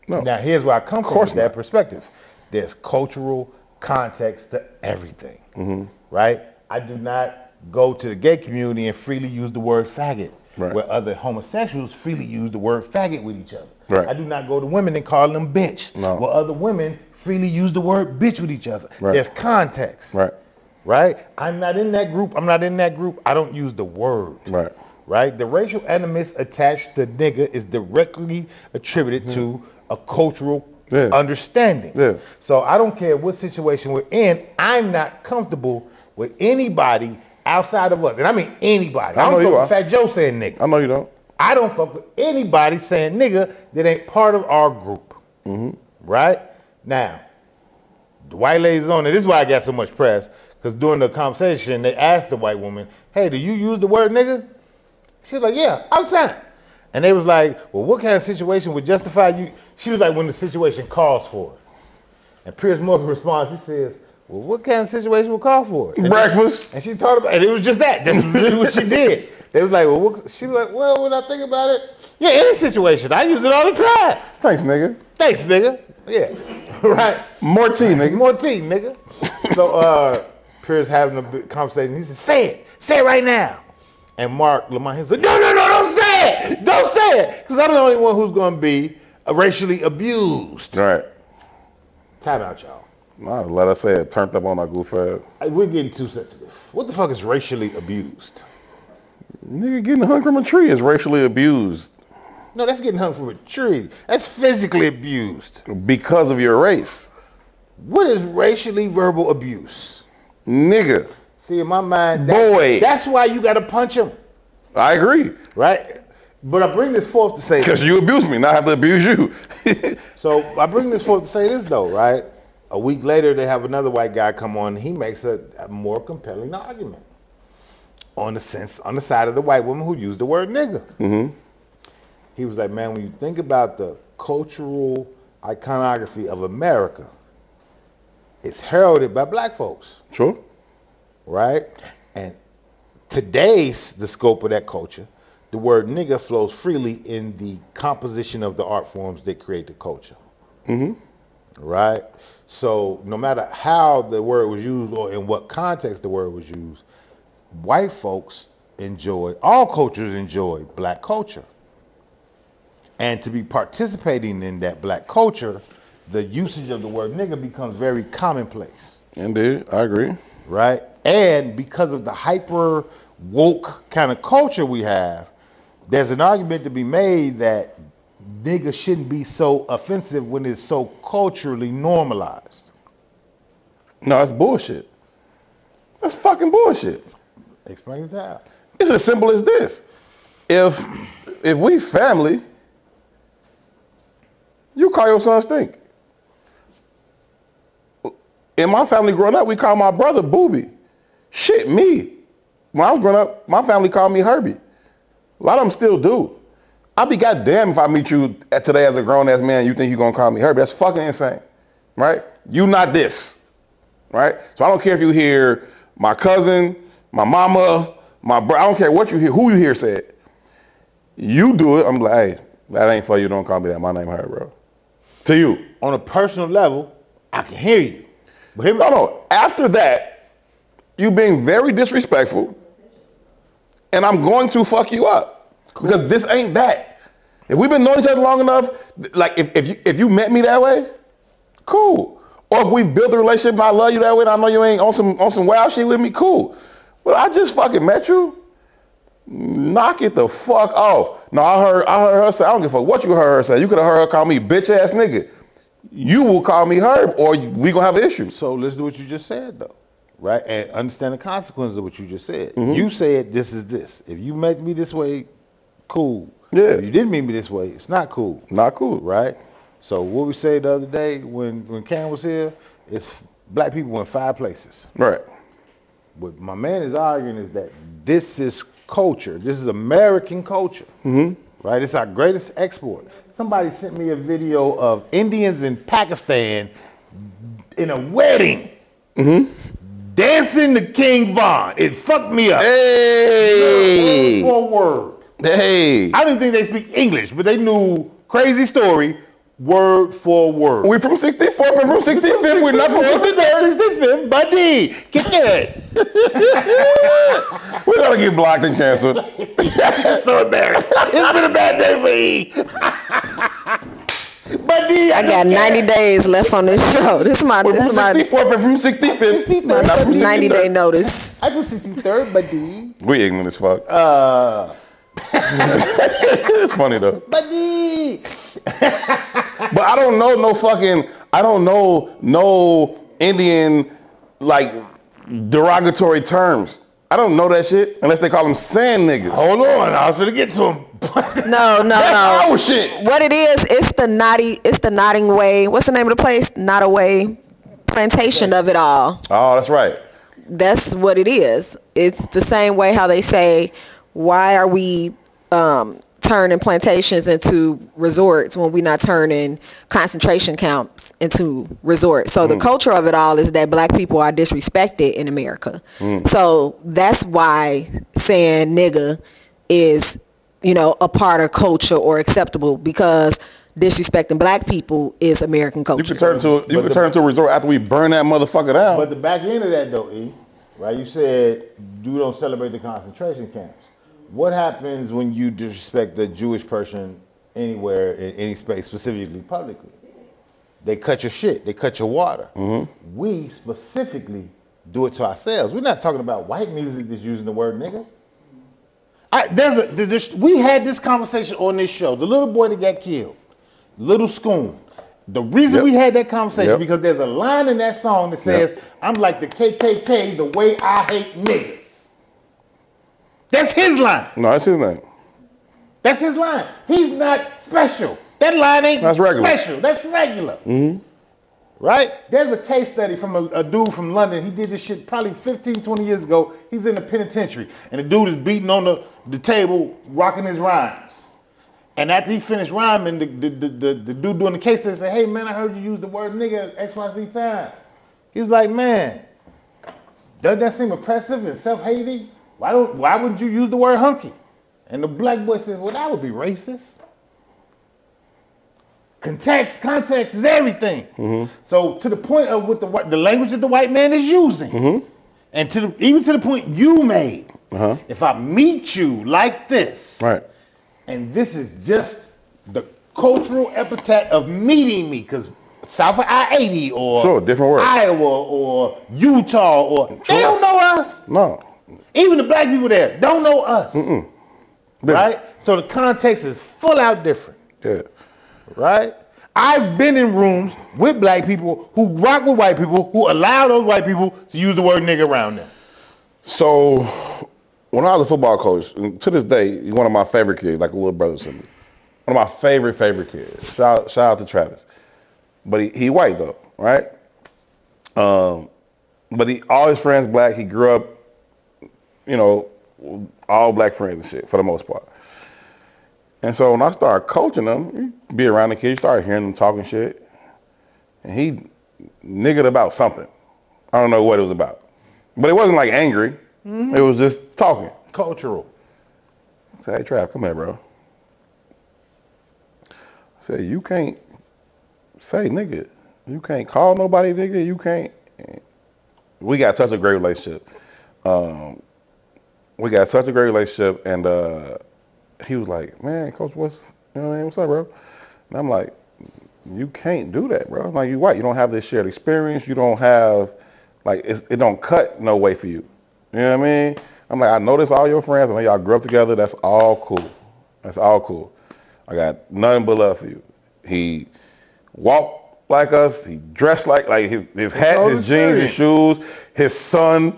No. Now, here's where I come from with that perspective. There's cultural context to everything, right? I do not go to the gay community and freely use the word faggot. Right. where other homosexuals freely use the word faggot with each other. Right. I do not go to women and call them bitch. No. Where other women freely use the word bitch with each other. Right. There's context. Right. Right? I'm not in that group. I'm not in that group. I don't use the word. Right. Right? The racial animus attached to nigga is directly attributed to a cultural understanding. Yeah. So I don't care what situation we're in. I'm not comfortable with anybody outside of us. And I mean anybody. I don't fuck with Fat Joe saying nigga. I know you don't. I don't fuck with anybody saying nigga that ain't part of our group. Right? Now, the white ladies on it. This is why I got so much press. Because during the conversation, they asked the white woman, hey, do you use the word nigga? She was like, yeah, all the time. And they was like, well, what kind of situation would justify you? She was like, when the situation calls for it. And Piers Morgan responds, he says, well, what kind of situation would call for it? Breakfast. And she thought about it. And it was just that. That's really what she did. They was like, well, she was like, well, when I think about it, yeah, any situation. I use it all the time. Thanks, nigga. Thanks, nigga. Yeah. Right. More tea, nigga. More tea, nigga. So, Piers having a big conversation. He said, say it right now. And Mark Lamont, he said, no, don't say it. Don't say it. Because I'm the only one who's going to be racially abused. Right. Time out, y'all. Nah, let us say it. Turned up on our goof ass. We're getting too sensitive. What the fuck is racially abused? Nigga getting hung from a tree is racially abused. No, that's getting hung from a tree. That's physically abused. Because of your race. What is racially verbal abuse? Nigga. See, in my mind, Boy. That's why you got to punch him. I agree. Right? But I bring this forth to say because you abuse me, now I have to abuse you. So I bring this forth to say this though, right? A week later, they have another white guy come on. He makes a more compelling argument on the side of the white woman who used the word nigga. Mm-hmm. He was like, man, when you think about the cultural iconography of America, it's heralded by black folks. Sure. Right? And today's the scope of that culture. The word nigga flows freely in the composition of the art forms that create the culture. Mm-hmm. Right? So no matter how the word was used or in what context the word was used, white folks all cultures enjoy black culture. And to be participating in that black culture, the usage of the word nigga becomes very commonplace. Indeed, I agree. Right? And because of the hyper woke kind of culture we have, there's an argument to be made that nigga shouldn't be so offensive when it's so culturally normalized. No, that's bullshit. That's fucking bullshit. Explain that. It's as simple as this. If we family, you call your son stink. In my family growing up, we call my brother Booby. Shit, me. When I was growing up, my family called me Herbie. A lot of them still do. I'd be goddamn if I meet you today as a grown-ass man, you think you're going to call me Herbie. That's fucking insane, right? You not this, right? So I don't care if you hear my cousin, my mama, my brother. I don't care what you hear, who you hear say it. You do it, I'm like, hey, that ain't for you. Don't call me that. My name Herb, bro. To you. On a personal level, I can hear you. But No. After that, you being very disrespectful, and I'm going to fuck you up. Cool. Because this ain't that. If we've been knowing each other long enough, like if you met me that way, cool. Or if we've built a relationship and I love you that way and I know you ain't on some wild shit with me, cool. But I just fucking met you. Knock it the fuck off. No, I heard her say, I don't give a fuck what you heard her say. You could have heard her call me bitch ass nigga. You will call me Herb or we gonna have an issue. So let's do what you just said though. Right? And understand the consequences of what you just said. Mm-hmm. You said this is this. If you met me this way, cool. Yeah. If you didn't meet me this way, it's not cool. Not cool. Right? So what we said the other day when Cam was here, it's black people in 5 places. Right. What my man is arguing is that this is culture. This is American culture. Mm-hmm. Right? It's our greatest export. Somebody sent me a video of Indians in Pakistan in a wedding. Mm-hmm. Dancing to King Von. It fucked me up. Hey. Word for word. Hey. I didn't think they speak English, but they knew Crazy Story word for word. We from 64th and from 65th. We're not from 63rd. 65th, buddy. Get it. We're gonna get blocked and canceled. I'm so embarrassed. It's been a bad day for E. Buddy, I got 90 days left on this show. This is my We're from 64th and from 65th. Not from 90-day 63rd. notice. I'm from 63rd, buddy. We ignorant as fuck. It's funny though. Buddy. But I don't know no Indian like derogatory terms. I don't know that shit unless they call them sand niggas. Hold on, I was gonna get to him. No. That's our shit. What it is, it's the Notting Way. What's the name of the place? Nottaway plantation of it all. Oh, that's right. That's what it is. It's the same way how they say, why are we turning plantations into resorts when we're not turning concentration camps into resorts? So the culture of it all is that black people are disrespected in America. So that's why saying nigga is, a part of culture or acceptable, because disrespecting black people is American culture. You could turn to a resort after we burn that motherfucker down. But the back end of that though, E, right? You said you don't celebrate the concentration camps. What happens when you disrespect a Jewish person anywhere in any space, specifically publicly? They cut your shit. They cut your water. We specifically do it to ourselves. We're not talking about white music that's using the word nigga. We had this conversation on this show. The little boy that got killed, Little Schoon. The reason we had that conversation because there's a line in that song that says, "I'm like the KKK the way I hate niggas." That's his line. No, that's his name. That's his line. He's not special. That line ain't special. That's regular. Right? There's a case study from a dude from London. He did this shit probably 15, 20 years ago. He's in the penitentiary. And the dude is beating on the table, rocking his rhymes. And after he finished rhyming, the dude doing the case study said, "Hey, man, I heard you use the word nigga XYZ time." He was like, "Man, doesn't that seem oppressive and self-hating? Why would you use the word hunky?" And the black boy says, "Well, that would be racist." Context is everything. So to the point of what the language that the white man is using, and even to the point you made, if I meet you like this, Right. and this is just the cultural epithet of meeting me, because south of I-80 or different word. Iowa or Utah they don't know us. No. Even the black people there don't know us. Right? So the context is full out different. Yeah. Right? I've been in rooms with black people who rock with white people who allow those white people to use the word nigga around them. So when I was a football coach, and to this day, he's one of my favorite kids, like a little brother to me. One of my favorite kids. Shout out to Travis. But he white though, right? But he all his friends black. He grew up, all black friends and shit for the most part. And so when I started coaching them, you be around the kids, you start hearing them talking shit. And he niggered about something. I don't know what it was about. But it wasn't like angry. It was just talking. Cultural. I said, "Hey, Trav, come here, bro." I said, "You can't say nigga. You can't call nobody nigga. You can't." We got such a great relationship. And he was like, "Man, coach, what's up, bro?" And I'm like, "You can't do that, bro. Like, you white. You don't have this shared experience. You don't have, like, it don't cut no way for you. You know what I mean?" I'm like, "I know this all your friends. I know y'all grew up together. That's all cool. That's all cool. I got nothing but love for you." He walked like us. He dressed like his hat, his jeans, his shoes. His son's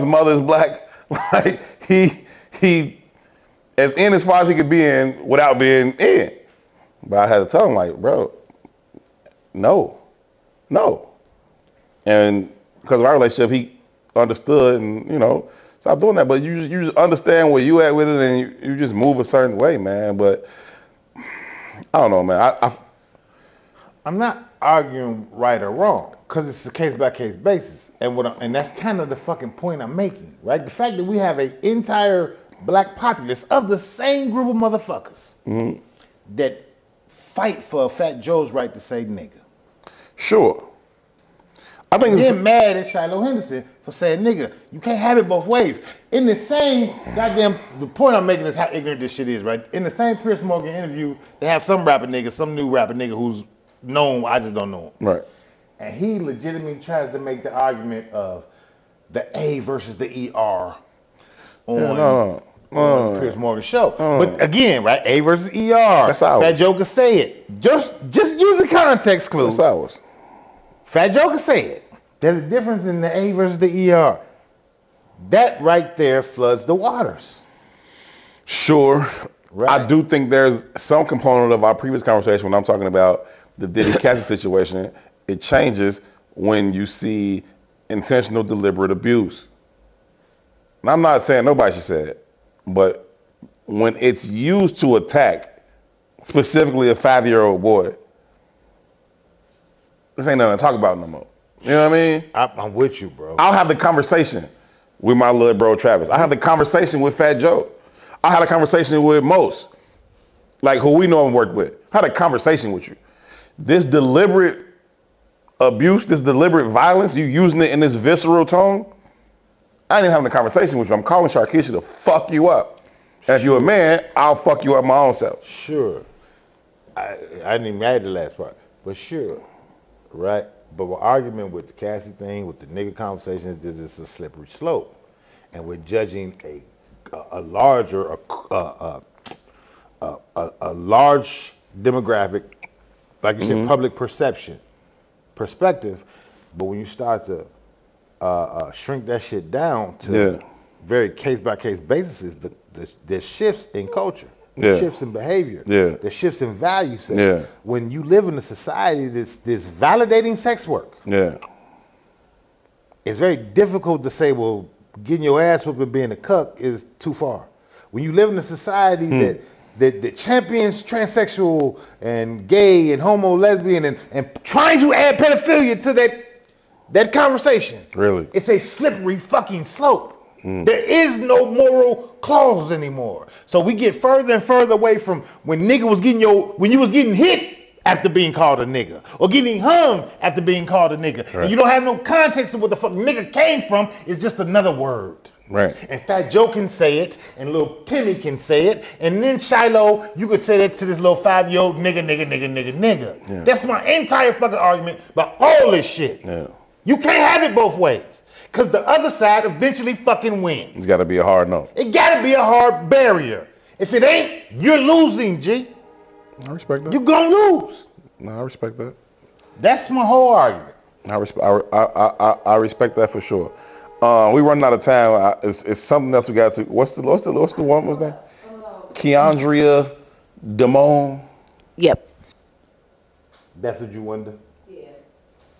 mother is black. Like, he as in as far as he could be in without being in. But I had to tell him, like, "Bro, no. And because of our relationship, he understood and, stop doing that. But you just understand where you at with it, and you just move a certain way, man. But I don't know, man. I'm not arguing right or wrong, because it's a case-by-case basis. And that's kind of the fucking point I'm making, right? The fact that we have an entire black populace of the same group of motherfuckers that fight for Fat Joe's right to say nigga. Sure. I think Get it's mad at Shiloh Henderson for saying nigga. You can't have it both ways. In the same the point I'm making is how ignorant this shit is, right? In the same Piers Morgan interview, they have some new rapper nigga who's known, I just don't know him. right. And he legitimately tries to make the argument of the A versus the ER on Piers Morgan show. But again, right, A versus ER. That's ours. Fat Joe can say it. Just use the context clues. That's ours. Fat Joe can say it. There's a difference in the A versus the ER. That right there floods the waters. Sure. Right. I do think there's some component of our previous conversation when I'm talking about the Diddy Cassie situation. It changes when you see intentional, deliberate abuse. And I'm not saying nobody should say it, but when it's used to attack specifically a 5-year-old boy, this ain't nothing to talk about no more. You know what I mean? I'm with you, bro. I'll have the conversation with my little bro Travis. I have the conversation with Fat Joe. I had a conversation with Most, like who we know and worked with. I had a conversation with you. This deliberate abuse, this deliberate violence, you using it in this visceral tone, I ain't even having a conversation with you. I'm calling Sharkeisha to fuck you up. And if you're a man, I'll fuck you up my own self. Sure. I didn't even add the last part, but sure, right? But our argument with the Cassie thing, with the nigga conversation, is this is a slippery slope, and we're judging a large demographic, like you said, public perspective. But when you start to shrink that shit down to very case by case basis, there's shifts in culture. There's shifts in behavior. There's shifts in value set. When you live in a society that's validating sex work, it's very difficult to say, well, getting your ass whooped and being a cuck is too far. When you live in a society that champions transsexual and gay and homo, lesbian, and trying to add pedophilia to that conversation, really, it's a slippery fucking slope. There is no moral clause anymore. So we get further and further away from when you was getting hit after being called a nigga, or getting hung after being called a nigga. Right. And you don't have no context of what the fuck nigga came from. It's just another word. Right. And Fat Joe can say it, and little Timmy can say it, and then Shiloh, you could say that to this little 5-year-old nigga. Yeah. That's my entire fucking argument about all this shit. Yeah. You can't have it both ways. Because the other side eventually fucking wins. It's got to be a hard no. It got to be a hard barrier. If it ain't, you're losing, G. I respect that. You're going to lose. No, I respect that. That's my whole argument. I respect that for sure. We running out of time. It's something else we got to. What's the woman's name? Kiandria Demone. Yep. That's what you wonder?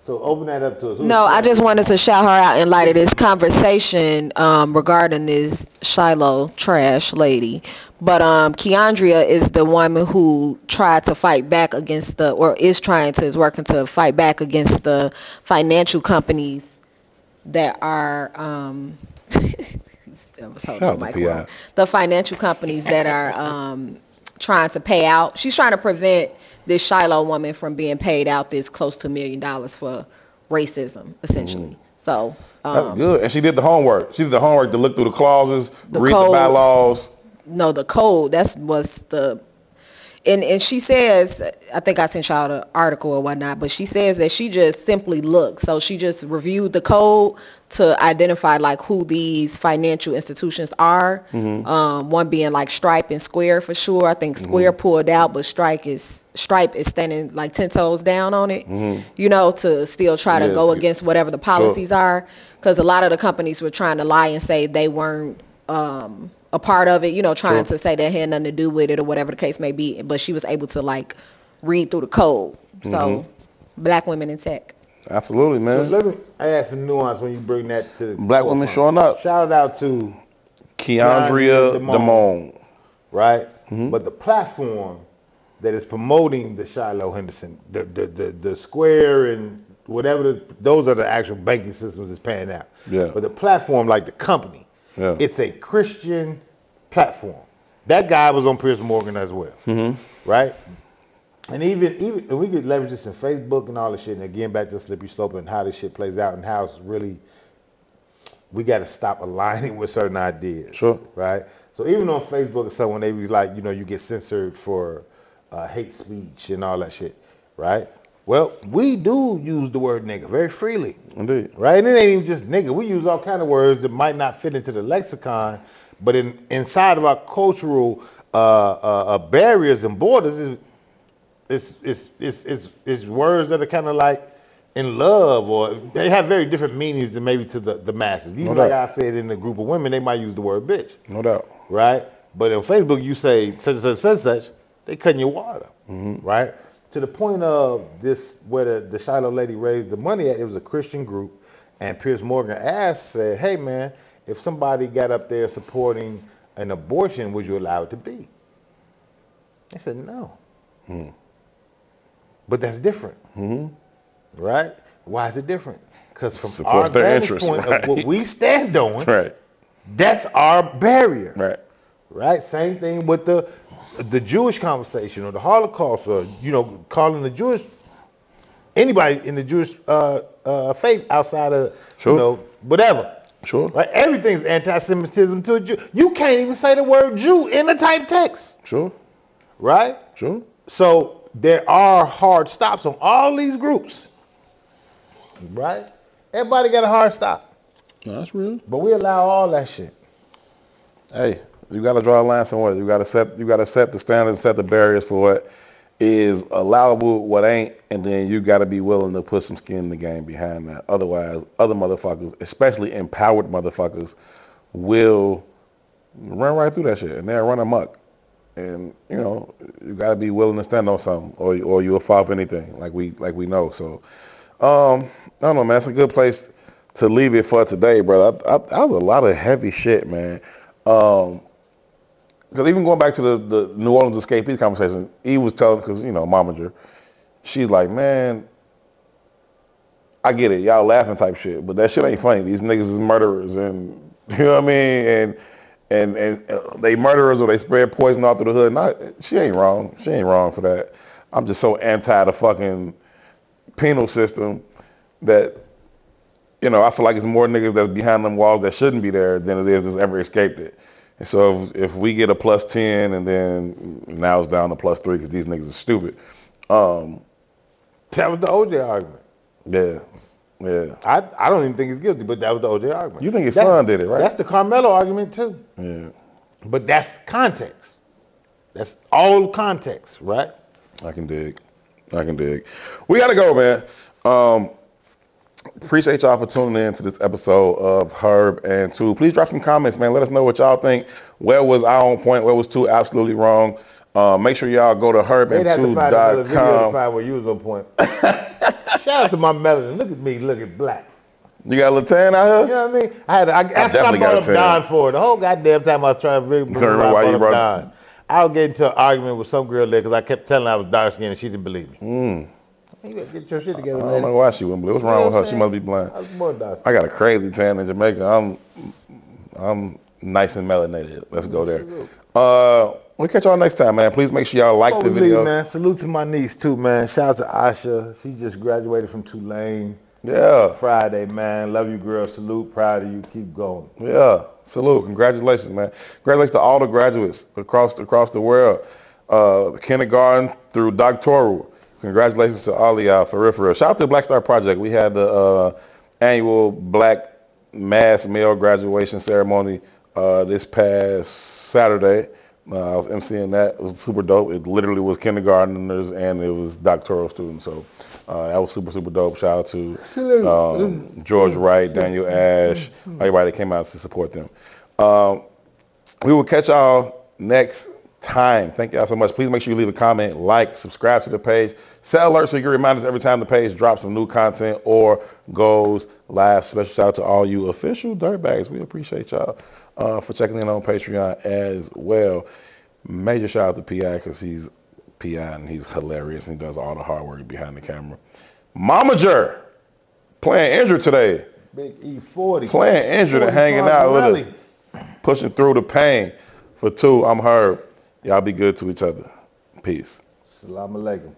So open that up to us. No, I just wanted to shout her out in light of this conversation regarding this Shiloh trash lady. But Kiandria is the woman who tried to fight back against is working to fight back against the financial companies that are the financial companies that are trying to pay out. She's trying to prevent this Shiloh woman from being paid out this close to $1 million for racism, essentially. So that's good. And she did the homework. She did the homework to look through the clauses, read the bylaws. No, the code. And she says, I think I sent y'all the article or whatnot, but she says that she just simply looked. So she just reviewed the code to identify like who these financial institutions are. One being like Stripe and Square for sure. I think Square pulled out, but Stripe is standing like 10 toes down on it, to still try to go against whatever the policies are. Because a lot of the companies were trying to lie and say they weren't a part of it, trying to say that had nothing to do with it or whatever the case may be. But she was able to like read through the code. So black women in tech. Absolutely, man. So let me add some nuance when you bring that to black women showing up. Shout out to Kiandria Demone. Right? But the platform that is promoting the Shiloh Henderson, the Square and whatever, those are the actual banking systems that's paying out. Yeah. But the platform, like the company, it's a Christian platform. That guy was on Piers Morgan as well, right? And even and we could leverage this in Facebook and all this shit. And again, back to the slippery slope and how this shit plays out and how it's really, we got to stop aligning with certain ideas. Sure. Right? So even on Facebook or someone, they be like, you get censored for hate speech and all that shit. Right? Well, we do use the word nigga very freely. Indeed. Right? And it ain't even just nigga. We use all kind of words that might not fit into the lexicon, but inside of our cultural barriers and borders, it's words that are kind of like in love, or they have very different meanings than maybe to the masses. Even like I said, in a group of women, they might use the word bitch. No doubt. Right? But on Facebook, you say such and such, such and such, they cutting your water. Mm-hmm. Right? To the point of this, where the Shiloh lady raised the money at, it was a Christian group, and Piers Morgan said, hey man, if somebody got up there supporting an abortion, would you allow it to be? They said no. But that's different. Right? Why is it different? Because from our vantage point of what we stand on, right, that's our barrier. right, right. Same thing with the Jewish conversation or the Holocaust, or calling the Jewish, anybody in the Jewish faith outside of whatever. Sure. Right. Everything's anti-Semitism to a Jew. You can't even say the word Jew in the type text. Sure. Right. Sure. So there are hard stops on all these groups. Right? Everybody got a hard stop. No, that's real. But we allow all that shit. Hey, you got to draw a line somewhere. You got to set the standards, set the barriers for what is allowable, what ain't, and then you got to be willing to put some skin in the game behind that. Otherwise, other motherfuckers, especially empowered motherfuckers, will run right through that shit, and they'll run amok. And you got to be willing to stand on something, or you'll fall for anything, like we know. So, I don't know, man. It's a good place to leave it for today, brother. That was a lot of heavy shit, man. Because even going back to the New Orleans escapees conversation, he was telling, because momager, she's like, man, I get it, y'all laughing type shit, but that shit ain't funny. These niggas is murderers, and you know what I mean, and they murderers, or they spread poison all through the hood. She ain't wrong. She ain't wrong for that. I'm just so anti the fucking penal system that I feel like it's more niggas that's behind them walls that shouldn't be there than it is that's ever escaped it. And so if we get a +10 and then now it's down to +3 because these niggas are stupid. That was the OJ argument. Yeah. I don't even think he's guilty, but that was the OJ argument. You think his son did it, right? That's the Carmelo argument too. Yeah. But that's context. That's all context, right? I can dig. We gotta go, man. Appreciate y'all for tuning in to this episode of Herb and Tou. Please drop some comments, man. Let us know what y'all think. Where was I on point? Where was Tou absolutely wrong? Make sure y'all go to herbandtou.com. To find where you was on point. Shout out to my melanin. Look at me, looking black. You got a little tan out here? You know what I mean? That's what I brought up Don for. The whole goddamn time I was trying to remember why you brought up Don. I would get into an argument with some girl there because I kept telling her I was dark skinned and she didn't believe me. You gotta get your shit together, I don't know why she wouldn't believe. What's wrong with her? She must be blind. I got a crazy tan in Jamaica. I'm nice and melanated. Let's go there. We'll catch y'all next time, man. Please make sure y'all like the video. Man. Salute to my niece too, man. Shout out to Asha. She just graduated from Tulane. Yeah. Friday, man. Love you, girl. Salute. Proud of you. Keep going. Yeah. Salute. Congratulations, man. Congratulations to all the graduates across the world. Kindergarten through doctoral. Congratulations to all of y'all, for real. Shout out to the Black Star Project. We had the annual Black mass male graduation ceremony this past Saturday. I was emceeing that. It was super dope. It literally was kindergartners and it was doctoral students. So that was super, super dope. Shout out to George Wright, Daniel Ash, everybody that came out to support them. We will catch y'all next time. Thank y'all so much. Please make sure you leave a comment, like, subscribe to the page, set alerts so you get reminders every time the page drops some new content or goes live. Special shout out to all you official dirtbags. We appreciate y'all for checking in on Patreon as well. Major shout out to PI because he's PI and he's hilarious and he does all the hard work behind the camera. Momager playing injured today. Big E40 playing injured and hanging out with us, pushing through the pain. For Tou, I'm Herb. Y'all be good to each other. Peace. Salam alaikum.